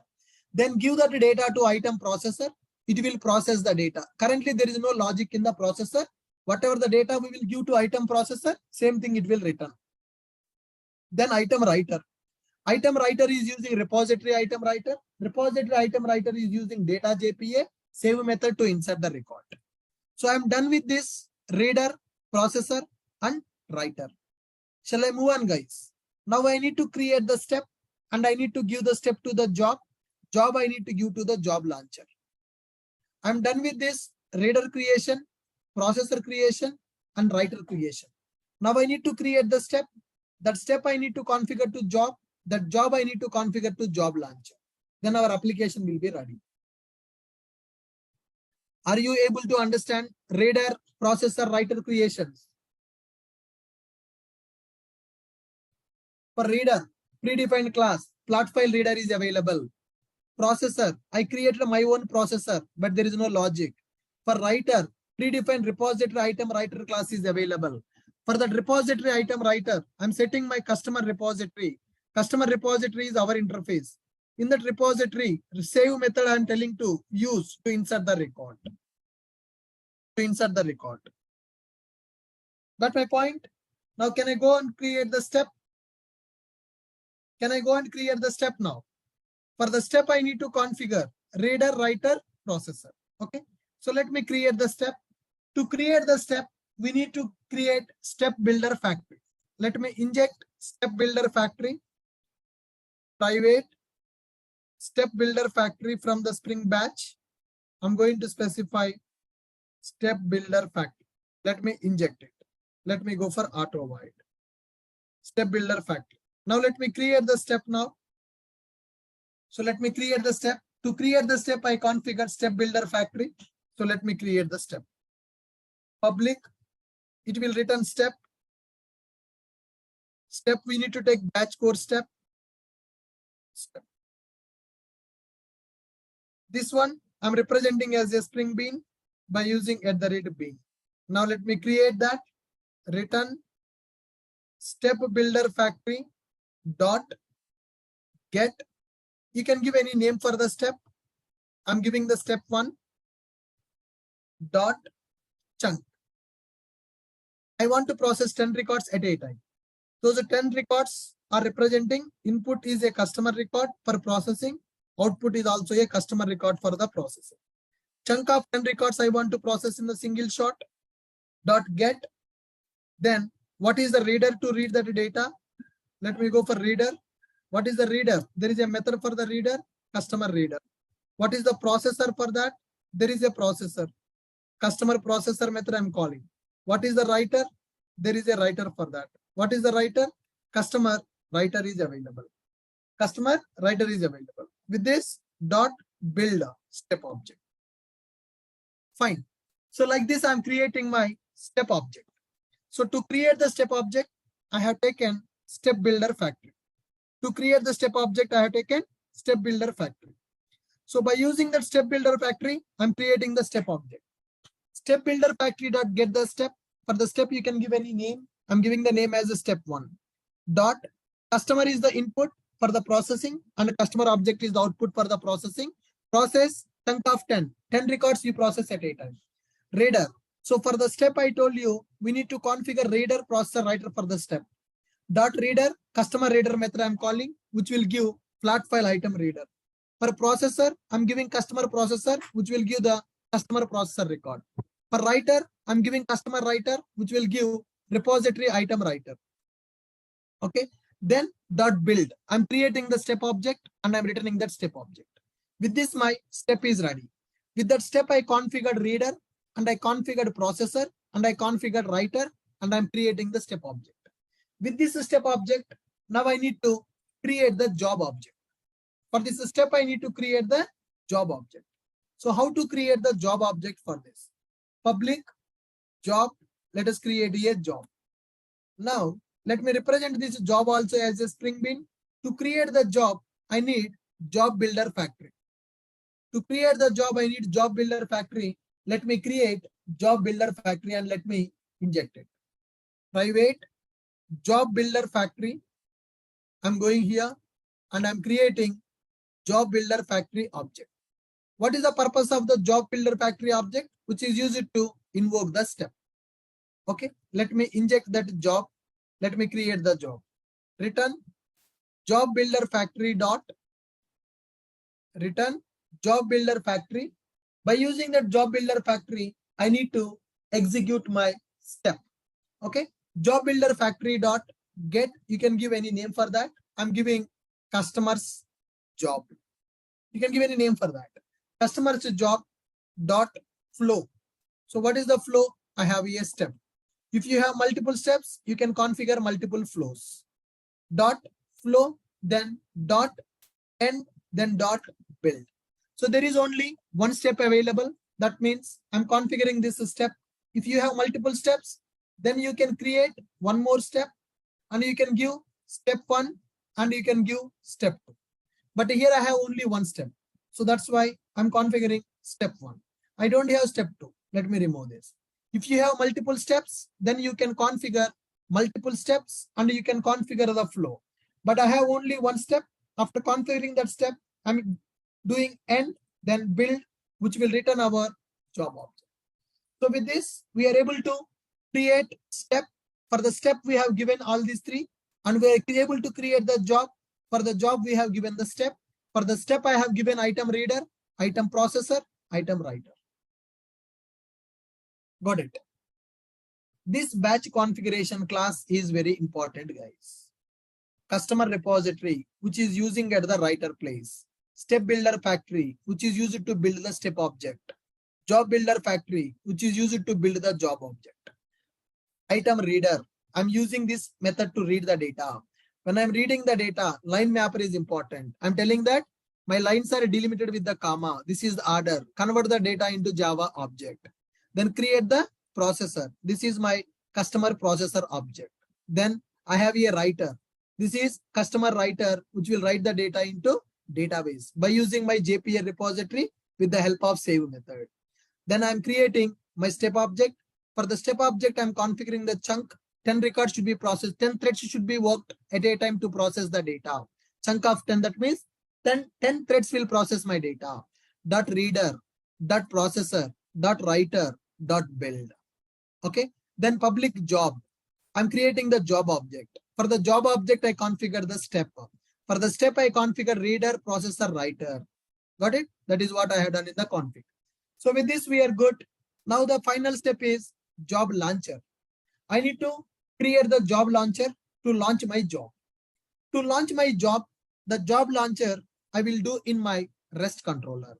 Then give that data to item processor. It will process the data. Currently, there is no logic in the processor. Whatever the data we will give to item processor, same thing it will return. Then item writer. Item writer is using repository item writer. Repository item writer is using data JPA save method to insert the record. So I'm done with this reader, processor, and writer. Shall I move on, guys? Now I need to create the step and I need to give the step to the job. Job I need to give to the job launcher. I'm done with this reader creation, processor creation, and writer creation. Now I need to create the step. That step I need to configure to job. That job I need to configure to job launcher. Then our application will be ready. Are you able to understand reader, processor, writer creations? For reader, predefined class, plot file reader is available. Processor, I created my own processor, but there is no logic. For writer, predefined repository item writer class is available. For that repository item writer, I'm setting my customer repository. Customer repository is our interface. In that repository, save method I'm telling to use to insert the record. That's my point. Now can I go and create the step? Can I go and create the step now? For the step, I need to configure reader, writer, processor. Okay. So let me create the step. To create the step, we need to create step builder factory. Let me inject step builder factory, private step builder factory from the Spring batch. I'm going to specify step builder factory. Let me inject it. Let me go for auto void. Step builder factory. Now let me create the step now. So let me create the step. To create the step, I configured step builder factory. So let me create the step. Public, it will return step. Step, we need to take batch core step. This one, I'm representing as a Spring Bean by using @bean. Now let me create that. Return step builder factory dot get. You can give any name for the step. I'm giving the step 1 dot chunk. I want to process 10 records at a time. Those 10 records are representing input is a customer record for processing. Output is also a customer record for the processing. Chunk of 10 records I want to process in the single shot. Dot get. Then what is the reader to read that data? Let me go for reader. What is the reader? There is a method for the reader, customer reader. What is the processor for that? There is a processor. Customer processor method I'm calling. What is the writer? There is a writer for that. What is the writer? Customer writer is available. Customer writer is available. With this dot build step object. Fine. So like this, I'm creating my step object. So to create the step object, I have taken step builder factory. To create the step object, I have taken step builder factory. So by using that step builder factory, I'm creating the step object. Step builder factory dot get the step. For the step, you can give any name. I'm giving the name as a step 1. Dot customer is the input for the processing and the customer object is the output for the processing. Process chunk of 10. 10 records you process at a time. Reader. So for the step I told you, we need to configure reader, processor, writer for the step. Dot reader, customer reader method I'm calling, which will give flat file item reader. For processor, I'm giving customer processor, which will give the customer processor record. For writer, I'm giving customer writer, which will give repository item writer. Okay. Then dot build. I'm creating the step object and I'm returning that step object. With this, my step is ready. With that step, I configured reader and I configured processor and I configured writer and I'm creating the step object. With this step object, now I need to create the job object. For this step, I need to create the job object. So how to create the job object for this? Public job. Let us create a job. Now, let me represent this job also as a Spring Bean. To create the job, I need job builder factory. To create the job, I need job builder factory. Let me create job builder factory and let me inject it. Private job builder factory. I'm going here and I'm creating job builder factory object. What is the purpose of the job builder factory object? Which is used to invoke the step. Okay, let me inject that job. Let me create the job. Return job builder factory dot return job builder factory. By using that job builder factory, I need to execute my step. Okay, job builder factory dot get. You can give any name for that. I'm giving customers job. You can give any name for that. Customers job dot flow. So what is the flow? I have a step. If you have multiple steps, you can configure multiple flows. Dot flow, then dot end, then dot build. So there is only one step available. That means I'm configuring this step. If you have multiple steps, then you can create one more step and you can give step 1 and you can give step 2. But here I have only one step. So that's why I'm configuring step 1. I don't have step 2. Let me remove this. If you have multiple steps, then you can configure multiple steps and you can configure the flow. But I have only one step. After configuring that step, I'm doing end, then build, which will return our job object. So with this, we are able to create step. For the step, we have given all these 3, and we are able to create the job. For the job, we have given the step. For the step, I have given item reader, item processor, item writer. Got it. This batch configuration class is very important, guys. Customer repository, which is using at the writer place. Step builder factory, which is used to build the step object. Job builder factory, which is used to build the job object. Item reader, I'm using this method to read the data. When I'm reading the data, line mapper is important. I'm telling that my lines are delimited with the comma. This is the order. Convert the data into Java object. Then create the processor. This is my customer processor object. Then I have a writer. This is customer writer, which will write the data into database by using my JPA repository with the help of save method. Then I'm creating my step object. For the step object, I'm configuring the chunk. 10 records should be processed. 10 threads should be worked at a time to process the data. Chunk of 10, that means 10 threads will process my data. Dot reader, dot processor, dot writer, dot build. Okay. Then public job. I'm creating the job object. For the job object, I configure the step. For the step, I configure reader, processor, writer. Got it? That is what I have done in the config. So with this, we are good. Now the final step is job launcher. I need to create the job launcher to launch my job. To launch my job, the job launcher I will do in my REST controller.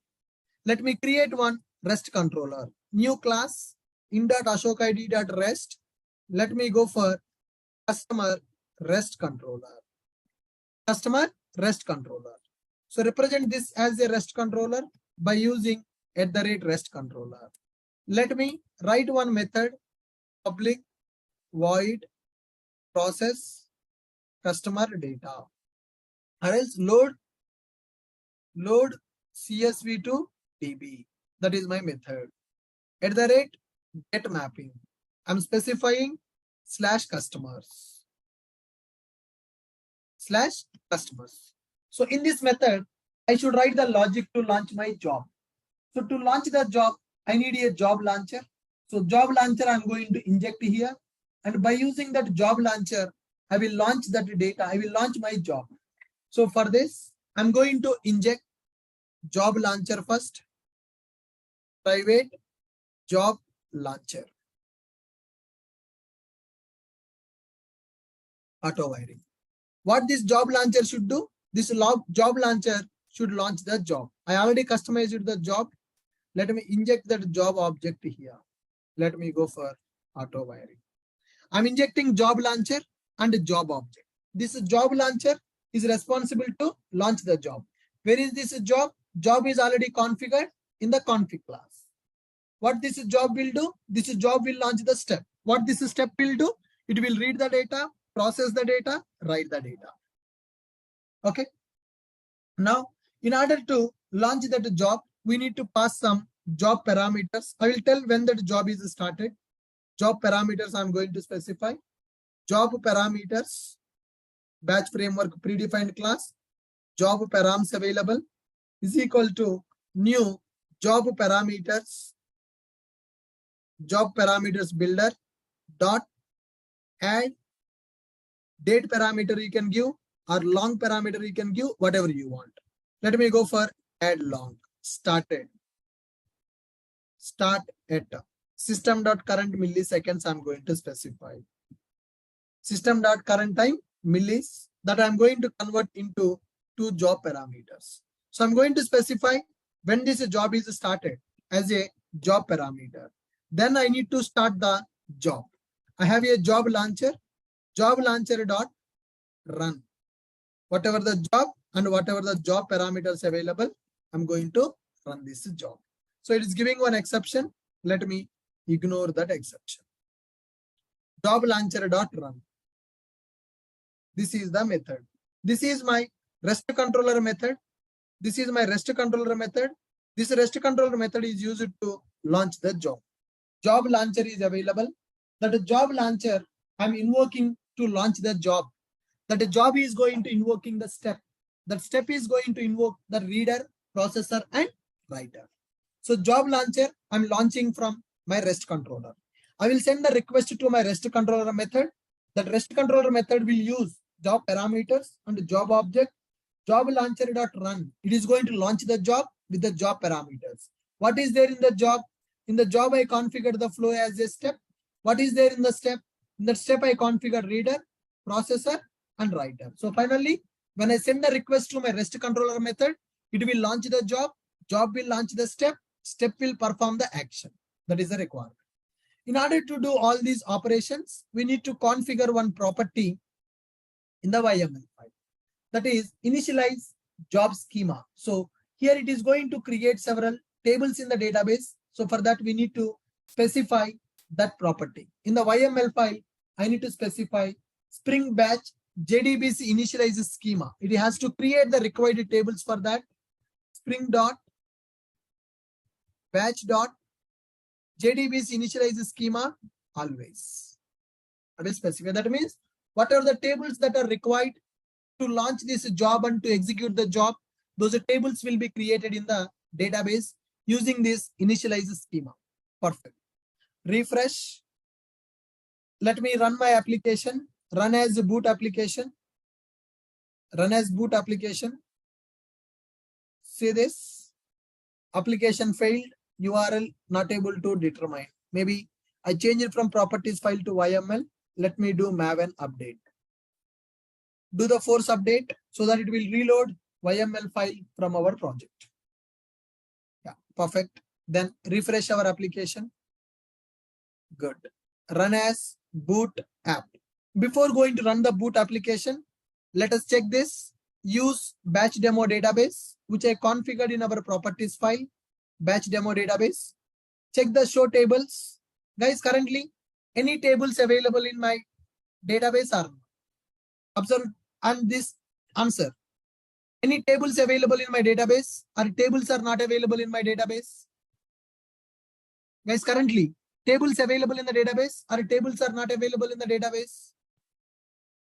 Let me create one REST controller. New class in.ashokid.rest. Let me go for customer REST controller. Customer REST controller. So represent this as a REST controller by using @REST controller. Let me write one method, public void process customer data, or else load CSV to DB. That is my method. @get mapping. I'm specifying /customers. So in this method, I should write the logic to launch my job. So to launch the job, I need a job launcher. So job launcher, I'm going to inject here. And by using that job launcher, I will launch that data. I will launch my job. So for this, I'm going to inject job launcher first. Private job launcher. Auto wiring. What this job launcher should do? This job launcher should launch the job. I already customized the job. Let me inject that job object here. Let me go for auto wiring. I'm injecting job launcher and job object. This job launcher is responsible to launch the job. Where is this job? Job is already configured in the config class. What this job will do? This job will launch the step. What this step will do? It will read the data, process the data, write the data. Okay. Now, in order to launch that job, we need to pass some job parameters. I will tell when that job is started. Job parameters I'm going to specify. Job parameters, batch framework predefined class, job params available is equal to new job parameters builder, dot add date parameter you can give, or long parameter you can give, whatever you want. Let me go for add long. Started. Start at system.current milliseconds. I'm going to specify. System.current time millis, that I'm going to convert into 2 job parameters. So I'm going to specify when this job is started as a job parameter. Then I need to start the job. I have a job launcher dot run. Whatever the job and whatever the job parameters available, I'm going to run this job. So it is giving one exception. Let me ignore that exception. Job launcher dot run. This is the method. This is my REST controller method. This is my REST controller method. This REST controller method is used to launch the job. Job launcher is available. That job launcher I'm invoking to launch the job. That job is going to invoking the step. That step is going to invoke the reader, processor, and writer. So job launcher I'm launching from my REST controller. I will send the request to my REST controller method. That REST controller method will use job parameters and job object. Job launcher dot run. It is going to launch the job with the job parameters. What is there in the job? In the job, I configured the flow as a step. What is there in the step? In that step, I configured reader, processor, and writer. So finally, when I send the request to my REST controller method, it will launch the job. Job will launch the step. Step will perform the action. That is the requirement. In order to do all these operations, we need to configure one property in the YML file. That is initialize job schema. So here it is going to create several tables in the database. So for that, we need to specify that property. In the YML file, I need to specify Spring Batch JDBC initializes schema. It has to create the required tables for that. Spring dot batch dot JDBC initializes schema always. I will specify. That means what are the tables that are required to launch this job and to execute the job, those tables will be created in the database using this initialize schema. Perfect. Refresh. Let me run my application. Run as boot application. Run as boot application. See this. Application failed. URL not able to determine. Maybe I change it from properties file to YML. Let me do maven update. Do the force update so that it will reload YML file from our project. Yeah, perfect. Then refresh our application. Good. Run as boot app. Before going to run the boot application, let us check this. Use batch demo database, which I configured in our properties file. Batch demo database. Check the show tables. Guys, currently, any tables available in my database are observe and this answer. Any tables available in my database or tables are not available in my database? Guys, currently, tables available in the database or tables are not available in the database?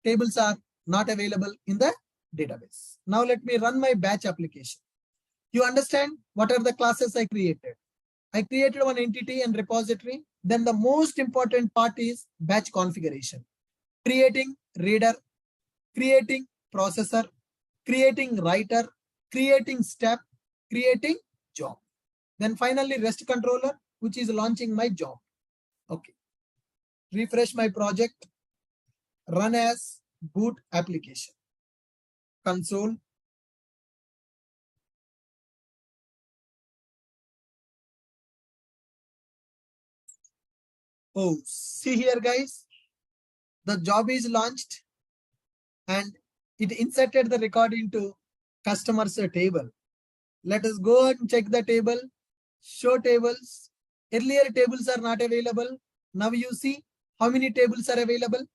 Tables are not available in the database. Now let me run my batch application. You understand what are the classes I created? I created one entity and repository. Then the most important part is batch configuration. Creating reader, creating processor, creating writer, creating step, creating job. Then finally REST controller, which is launching my job. Okay. Refresh my project. Run as boot application. Console. Oh, see here, guys. The job is launched and it inserted the record into customers table. Let us go and check the table. Show tables. Earlier tables are not available. Now you see how many tables are available.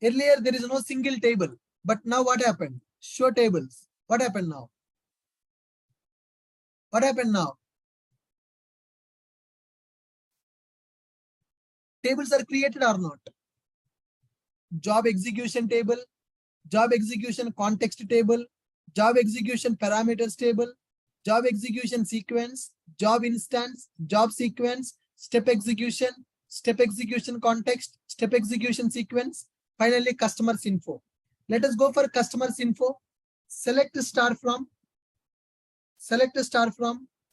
Earlier there is no single table, but now what happened? Show tables. What happened now? What happened now? Tables are created or not? Job execution table, job execution context table, job execution parameters table, job execution sequence, job instance, job sequence, step execution, step execution context, step execution sequence, finally customers info. Let us go for customers info. Select star from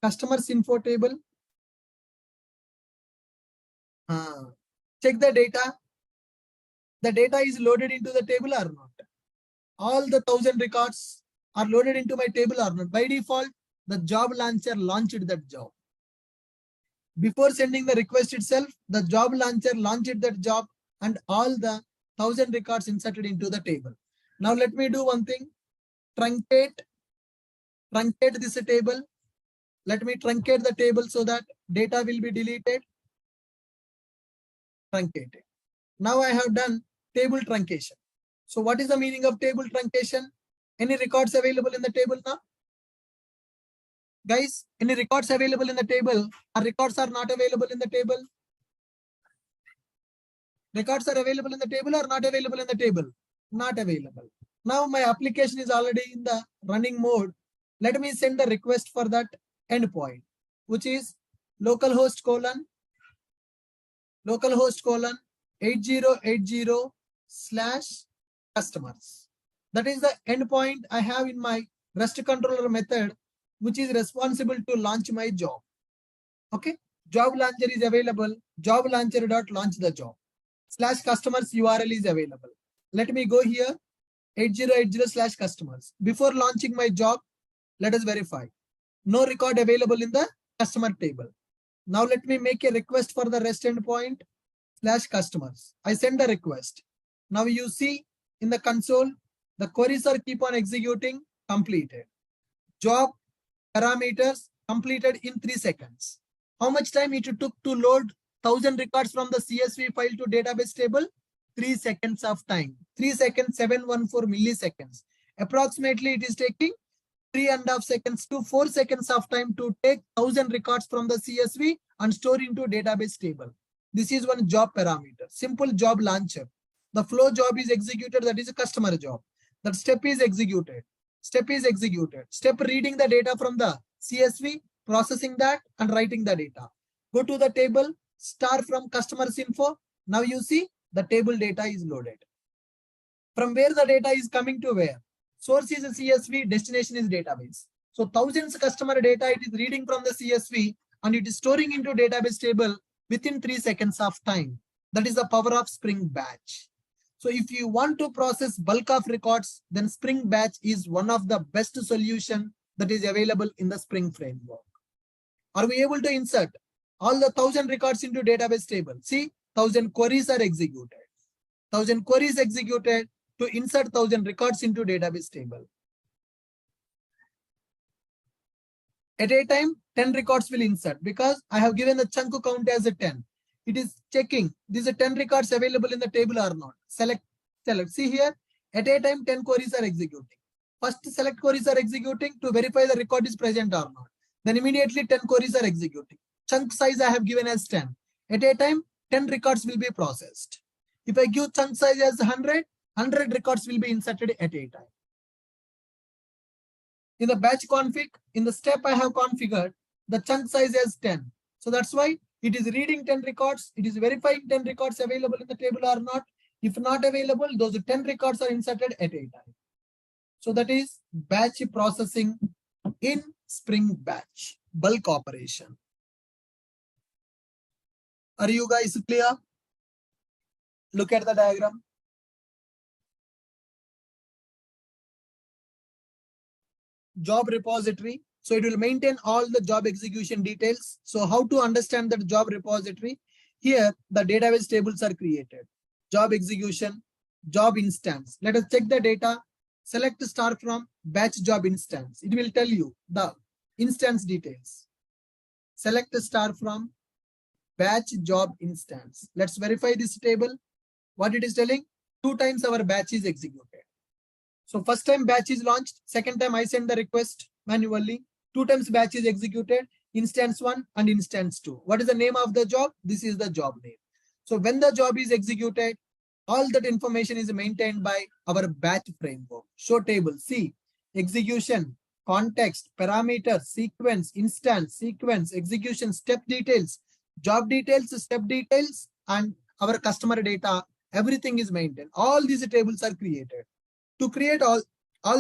customers info table. Check the data. The data is loaded into the table or not. All the 1000 records are loaded into my table or not. By default, the job launcher launched that job. Before sending the request itself, the job launcher launched that job and all the 1000 records inserted into the table. Now let me do one thing. Truncate this table. Let me truncate the table so that data will be deleted. Truncated. Now I have done table truncation. So what is the meaning of table truncation? Any records available in the table now? Guys, any records available in the table? Or records are not available in the table? Records are available in the table or not available in the table? Not available. Now my application is already in the running mode. Let me send the request for that endpoint, which is localhost colon 8080/customers. That is the endpoint I have in my REST controller method, which is responsible to launch my job. Okay, job launcher is available. Job launcher.launch the job. /customers URL is available. Let me go here 8080/customers. Before launching my job, let us verify. No record available in the customer table. Now let me make a request for the REST endpoint /customers. I send the request. Now you see in the console, the queries are keep on executing, completed. Job parameters completed in 3 seconds. How much time it took to load 1000 records from the CSV file to database table? 3 seconds of time. 3 seconds, 714 milliseconds. Approximately it is taking 3.5 seconds to 4 seconds of time to take 1000 records from the CSV and store into database table. This is one job parameter. Simple job launcher. The flow job is executed. That is a customer job. That step is executed. Step reading the data from the CSV, processing that and writing the data. Go to the table, star from customers info. Now you see the table data is loaded. From where the data is coming to where? Source is a CSV, destination is database. So thousands customer data, it is reading from the CSV and it is storing into database table within 3 seconds of time. That is the power of Spring Batch. So if you want to process bulk of records, then Spring Batch is one of the best solution that is available in the Spring framework. Are we able to insert all the 1000 records into database table? See, 1000 queries are executed. 1000 queries executed to insert 1000 records into database table. At a time, 10 records will insert because I have given the chunk count as a 10. It is checking these are 10 records available in the table or not. Select. See here, at a time 10 queries are executing. First select queries are executing to verify the record is present or not. Then immediately 10 queries are executing. Chunk size I have given as 10. At a time 10 records will be processed. If I give chunk size as 100 records will be inserted at a time. In the batch config, in the step I have configured the chunk size as 10. So that's why it is reading 10 records. It is verifying 10 records available in the table or not. If not available, those 10 records are inserted at a time. So that is batch processing in Spring Batch, bulk operation. Are you guys clear? Look at the diagram. Job repository. So it will maintain all the job execution details. So how to understand that job repository? Here, the database tables are created. Job execution, job instance. Let us check the data. Select star from batch job instance. It will tell you the instance details. Select star from batch job instance. Let's verify this table. What it is telling? 2 times our batch is executed. So first time batch is launched. Second time I send the request manually. 2 times batch is executed. Instance 1 and instance 2. What is the name of the job? This is the job name. So when the job is executed, all that information is maintained by our batch framework. Show table. See, execution, context, parameter, sequence, instance, sequence, execution, step details. job details, step details, and our customer data, everything is maintained. All these tables are created. To create all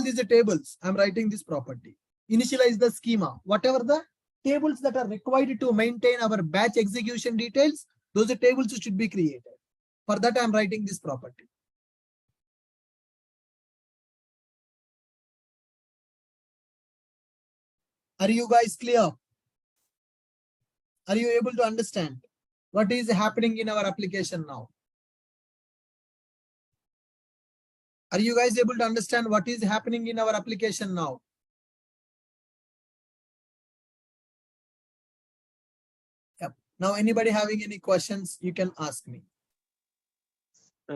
these tables, I'm writing this property. Initialize the schema. Whatever the tables that are required to maintain our batch execution details, those tables should be created. For that, I'm writing this property. Are you guys clear? Are you able to understand what is happening in our application now? Are you guys able to understand what is happening in our application now? Yep. Now, anybody having any questions, you can ask me.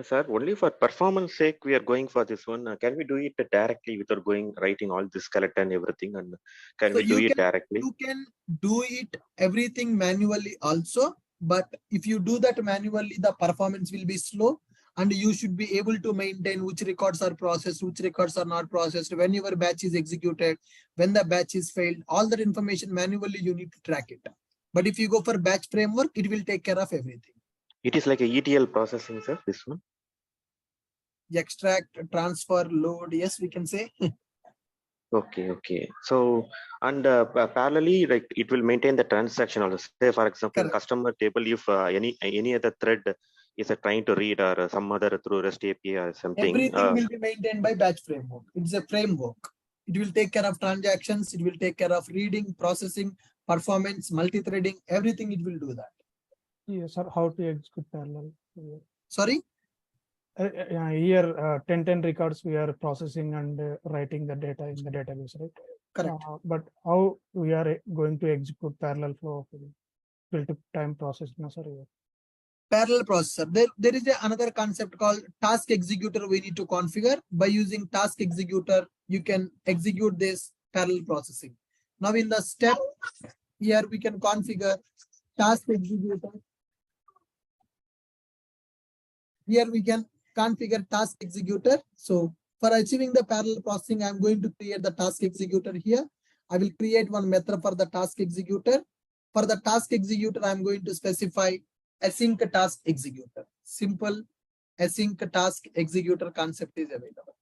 Sir, only for performance sake, we are going for this one. Can we do it directly without writing all this skeleton and everything? And can we do it directly? You can do it everything manually also, but if you do that manually, the performance will be slow, and you should be able to maintain which records are processed, which records are not processed, when your batch is executed, when the batch is failed. All that information manually you need to track it. But if you go for batch framework, it will take care of everything. It is like a ETL processing, sir, this one? Extract, transfer, load, yes, we can say. Okay. So, and parallelly, like it will maintain the transaction also. Say, for example, in customer table, if any other thread is trying to read or some other through REST API or something. Everything will be maintained by batch framework. It's a framework. It will take care of transactions. It will take care of reading, processing, performance, multi-threading, everything it will do that. Yes, sir. How to execute parallel? Sorry? Here 10 records we are processing and writing the data in the database, right? Correct. But how we are going to execute parallel flow of built time process? No, sir. Parallel processor. There is another concept called task executor we need to configure. By using task executor, you can execute this parallel processing. Now in the step here, we can configure task executor. Here we can configure task executor. So for achieving the parallel processing, I'm going to create the task executor here. I will create one method for the task executor. For the task executor, I'm going to specify async task executor. Simple async task executor concept is available.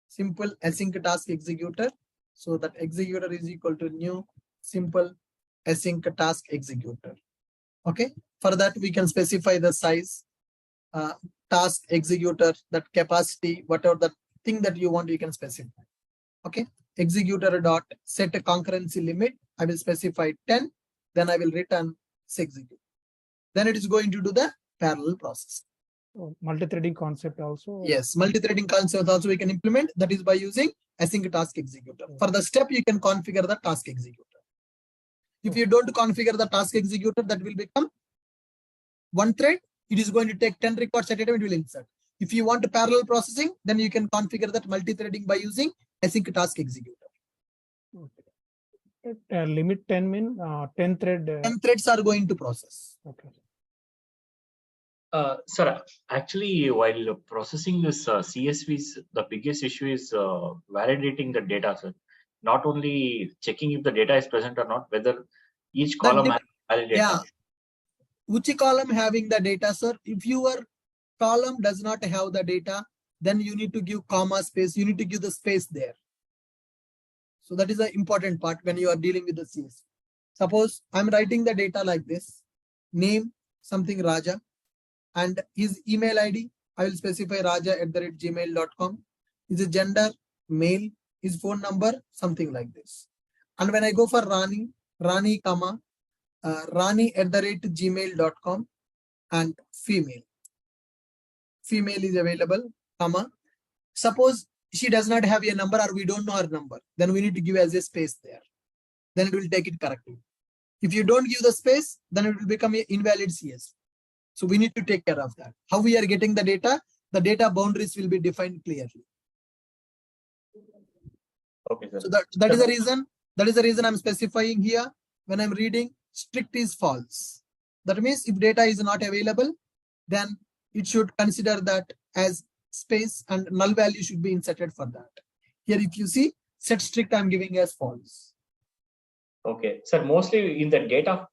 Simple async task executor. So that executor is equal to new simple async task executor. Okay. For that, we can specify the size, task executor, that capacity, whatever the thing that you want, you can specify. Okay. Executor dot set a concurrency limit. I will specify 10. Then I will return execute. Then it is going to do the parallel process. Multi-threading concept also. Yes, multi-threading concept also we can implement. That is by using async task executor. For the step, you can configure the task executor. If you don't configure the task executor, that will become one thread. It is going to take 10 records at a time. It will insert. If you want parallel processing, then you can configure that multi-threading by using async task executor. Okay. Limit 10 mean 10 thread. 10 threads are going to process. Okay. Sir, actually, while processing this CSVs, the biggest issue is validating the data, sir. Not only checking if the data is present or not, whether each column has valid data. Yeah. Which column having the data, sir? If your column does not have the data, then you need to give comma space. You need to give the space there. So that is the important part when you are dealing with the CSV. Suppose I'm writing the data like this, name something Raja, and his email ID, I will specify raja@gmail.com. His gender, male, his phone number, something like this. And when I go for Rani, comma, Rani@gmail.com and female. Female is available, comma. Suppose she does not have a number or we don't know her number, then we need to give as a space there. Then it will take it correctly. If you don't give the space, then it will become an invalid CSV. So we need to take care of that. How we are getting the data boundaries will be defined clearly. Okay, sir. So that is the reason. That is the reason I'm specifying here. When I'm reading, strict is false. That means if data is not available, then it should consider that as space and null value should be inserted for that. Here, if you see set strict, I'm giving as false. Okay, sir. Mostly in the data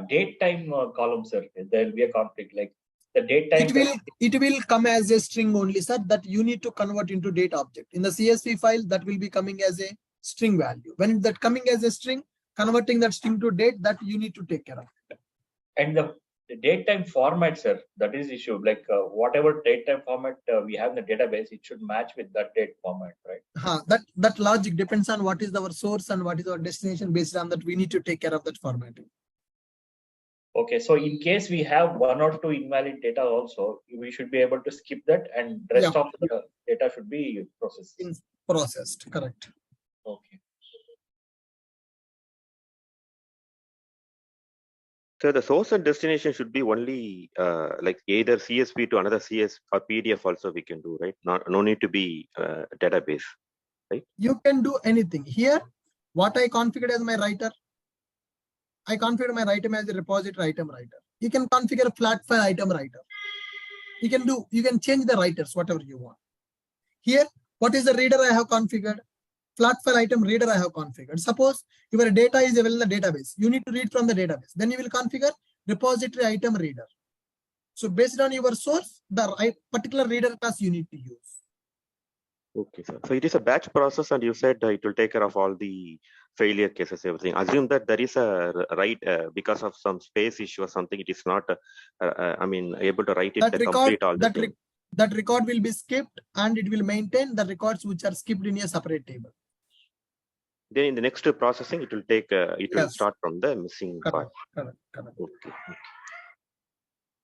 date time column, sir, there will be a conflict. Like the date time. It will come as a string only, sir, that you need to convert into date object. In the CSV file, that will be coming as a string value. When that coming as a string, converting that string to date, that you need to take care of. And the date time format, sir, that is issue. Like whatever date time format we have in the database, it should match with that date format, right? That logic depends on what is our source and what is our destination. Based on that, we need to take care of that formatting. Okay, so in case we have one or two invalid data also, we should be able to skip that, and rest of the data should be Processed, correct. Okay. So the source and destination should be only like either CSV to another CS or PDF also we can do, right? No need to be database, right? You can do anything. Here, what I configured as my writer, I configure my item as a repository item writer. You can configure a flat file item writer. You can change the writers, whatever you want. Here, what is the reader I have configured? Flat file item reader I have configured. Suppose your data is available in the database. You need to read from the database. Then you will configure repository item reader. So based on your source, the particular reader class you need to use. Okay, sir. So it is a batch process, and you said it will take care of all the failure cases, everything. Assume that there is a write because of some space issue or something. It is not, I mean, able to write it to complete all the thing. That record will be skipped, and it will maintain the records which are skipped in a separate table. Then in the next processing, it will take. It will start from the missing part. Correct. Okay.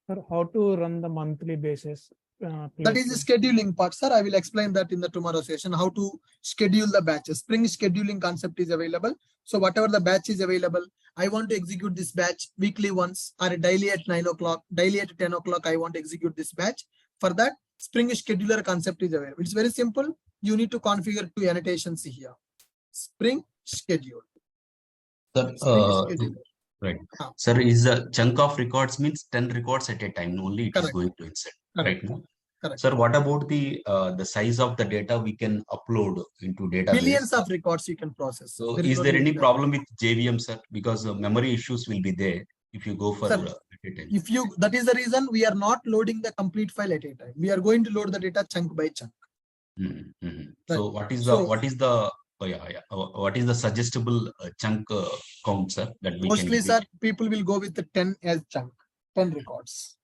Sir, how to run the monthly basis? That is the scheduling part, sir. I will explain that in the tomorrow session, how to schedule the batches. Spring scheduling concept is available. So whatever the batch is available, I want to execute this batch weekly once or daily at 9 o'clock, daily at 10 o'clock, I want to execute this batch. For that, Spring scheduler concept is available. It's very simple. You need to configure two annotations here. Spring schedule. Right. Sir, is a chunk of records means 10 records at a time only it is going to insert. Right now. Correct. Sir, what about the size of the data we can upload into database? Billions of records you can process. So is there any problem with JVM, sir? Because memory issues will be there if you go for sir, that is the reason we are not loading the complete file at a time. We are going to load the data chunk by chunk. Right. So what is the suggestible chunk count, sir? That we mostly, can sir, people will go with the 10 as chunk, 10 records.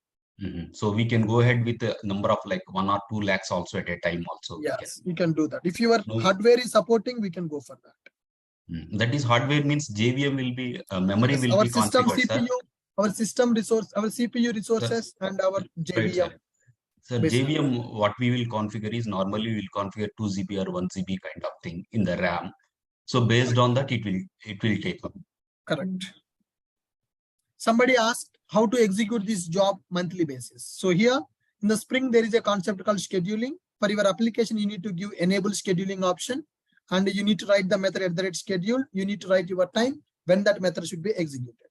So we can go ahead with a number of like 1 or 2 lakhs also at a time also. Yes, we can do that. If your hardware is supporting, we can go for that. That is hardware means JVM will be, memory will be configured, CPU, our system resource, our CPU resources and our JVM. Right, sir, JVM, what we will configure is normally we will configure 2 GB or 1 GB kind of thing in the RAM. So based on that, it will take up. Correct. Somebody asked how to execute this job monthly basis. So here in the Spring, there is a concept called scheduling. For your application, you need to give enable scheduling option, and you need to write the method @schedule. You need to write your time when that method should be executed.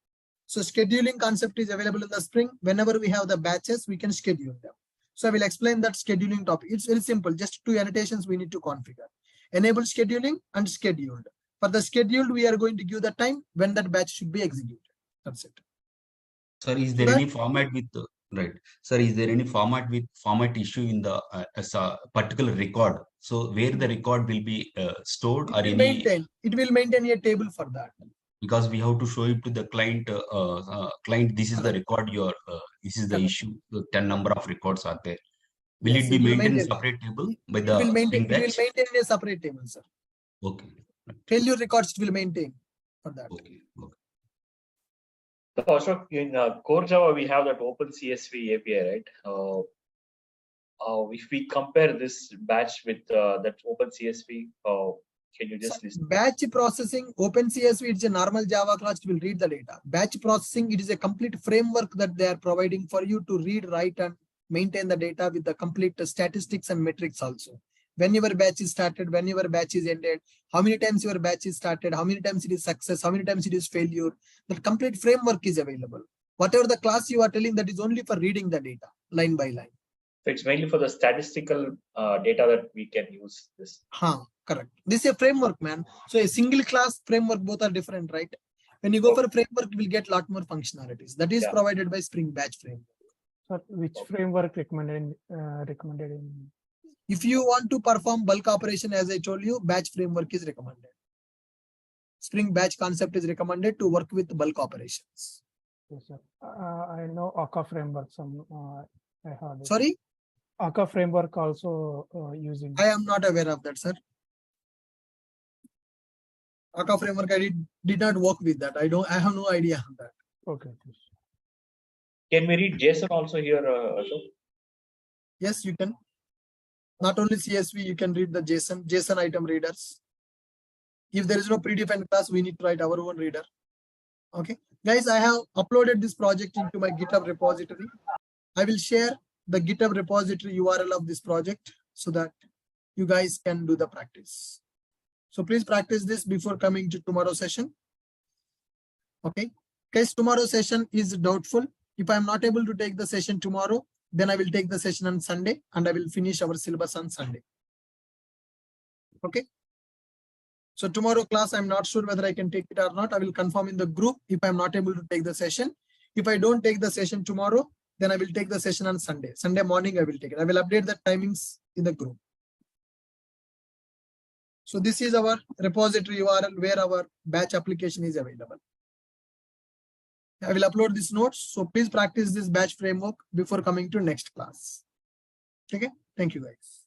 So scheduling concept is available in the Spring. Whenever we have the batches, we can schedule them. So I will explain that scheduling topic. It's very simple. Just two annotations we need to configure. Enable scheduling and scheduled. For the scheduled, we are going to give the time when that batch should be executed. That's it. Sir, is there any format with Sir, is there any format issue in the as a particular record? So where the record will be stored or any? It will maintain a table for that. Because we have to show it to the client. Client, this is the record. This is the issue. The 10 number of records are there. Will it be maintained in a separate table by the? It will maintain in a separate table, sir. Okay. Failure records it will maintain for that. Okay. So Ashok, in core Java, we have that Open CSV API, right? If we compare this batch with that Open CSV, can you just list? Batch processing, Open CSV, it's a normal Java class, it will read the data. Batch processing, it is a complete framework that they are providing for you to read, write, and maintain the data with the complete statistics and metrics also. When your batch is started, when your batch is ended, how many times your batch is started, how many times it is success, how many times it is failure. The complete framework is available. Whatever the class you are telling, that is only for reading the data line by line. So it's mainly for the statistical data that we can use this. Correct. This is a framework, man. So a single class framework, both are different, right? When you go for a framework, you will get a lot more functionalities. That is Yeah. provided by Spring Batch framework. Sir, which framework recommended in? If you want to perform bulk operation, as I told you, Batch framework is recommended. Spring Batch concept is recommended to work with bulk operations. Yes, sir. I know Akka framework. I heard it. Sorry, Akka framework also using. I am not aware of that, sir. Akka framework, I did not work with that. I have no idea on that. Okay. Can we read JSON also here, Ashok? Yes, you can. Not only CSV, you can read the JSON item readers. If there is no predefined class, we need to write our own reader. Okay, guys, I have uploaded this project into my GitHub repository. I will share the GitHub repository URL of this project so that you guys can do the practice. So please practice this before coming to tomorrow's session. Okay, guys, tomorrow's session is doubtful. If I'm not able to take the session tomorrow, then I will take the session on Sunday and I will finish our syllabus on Sunday. Okay. So tomorrow class, I'm not sure whether I can take it or not. I will confirm in the group if I'm not able to take the session. If I don't take the session tomorrow, then I will take the session on Sunday. Sunday morning, I will take it. I will update the timings in the group. So this is our repository URL where our batch application is available. I will upload these notes. So please practice this batch framework before coming to next class. Okay. Thank you, guys.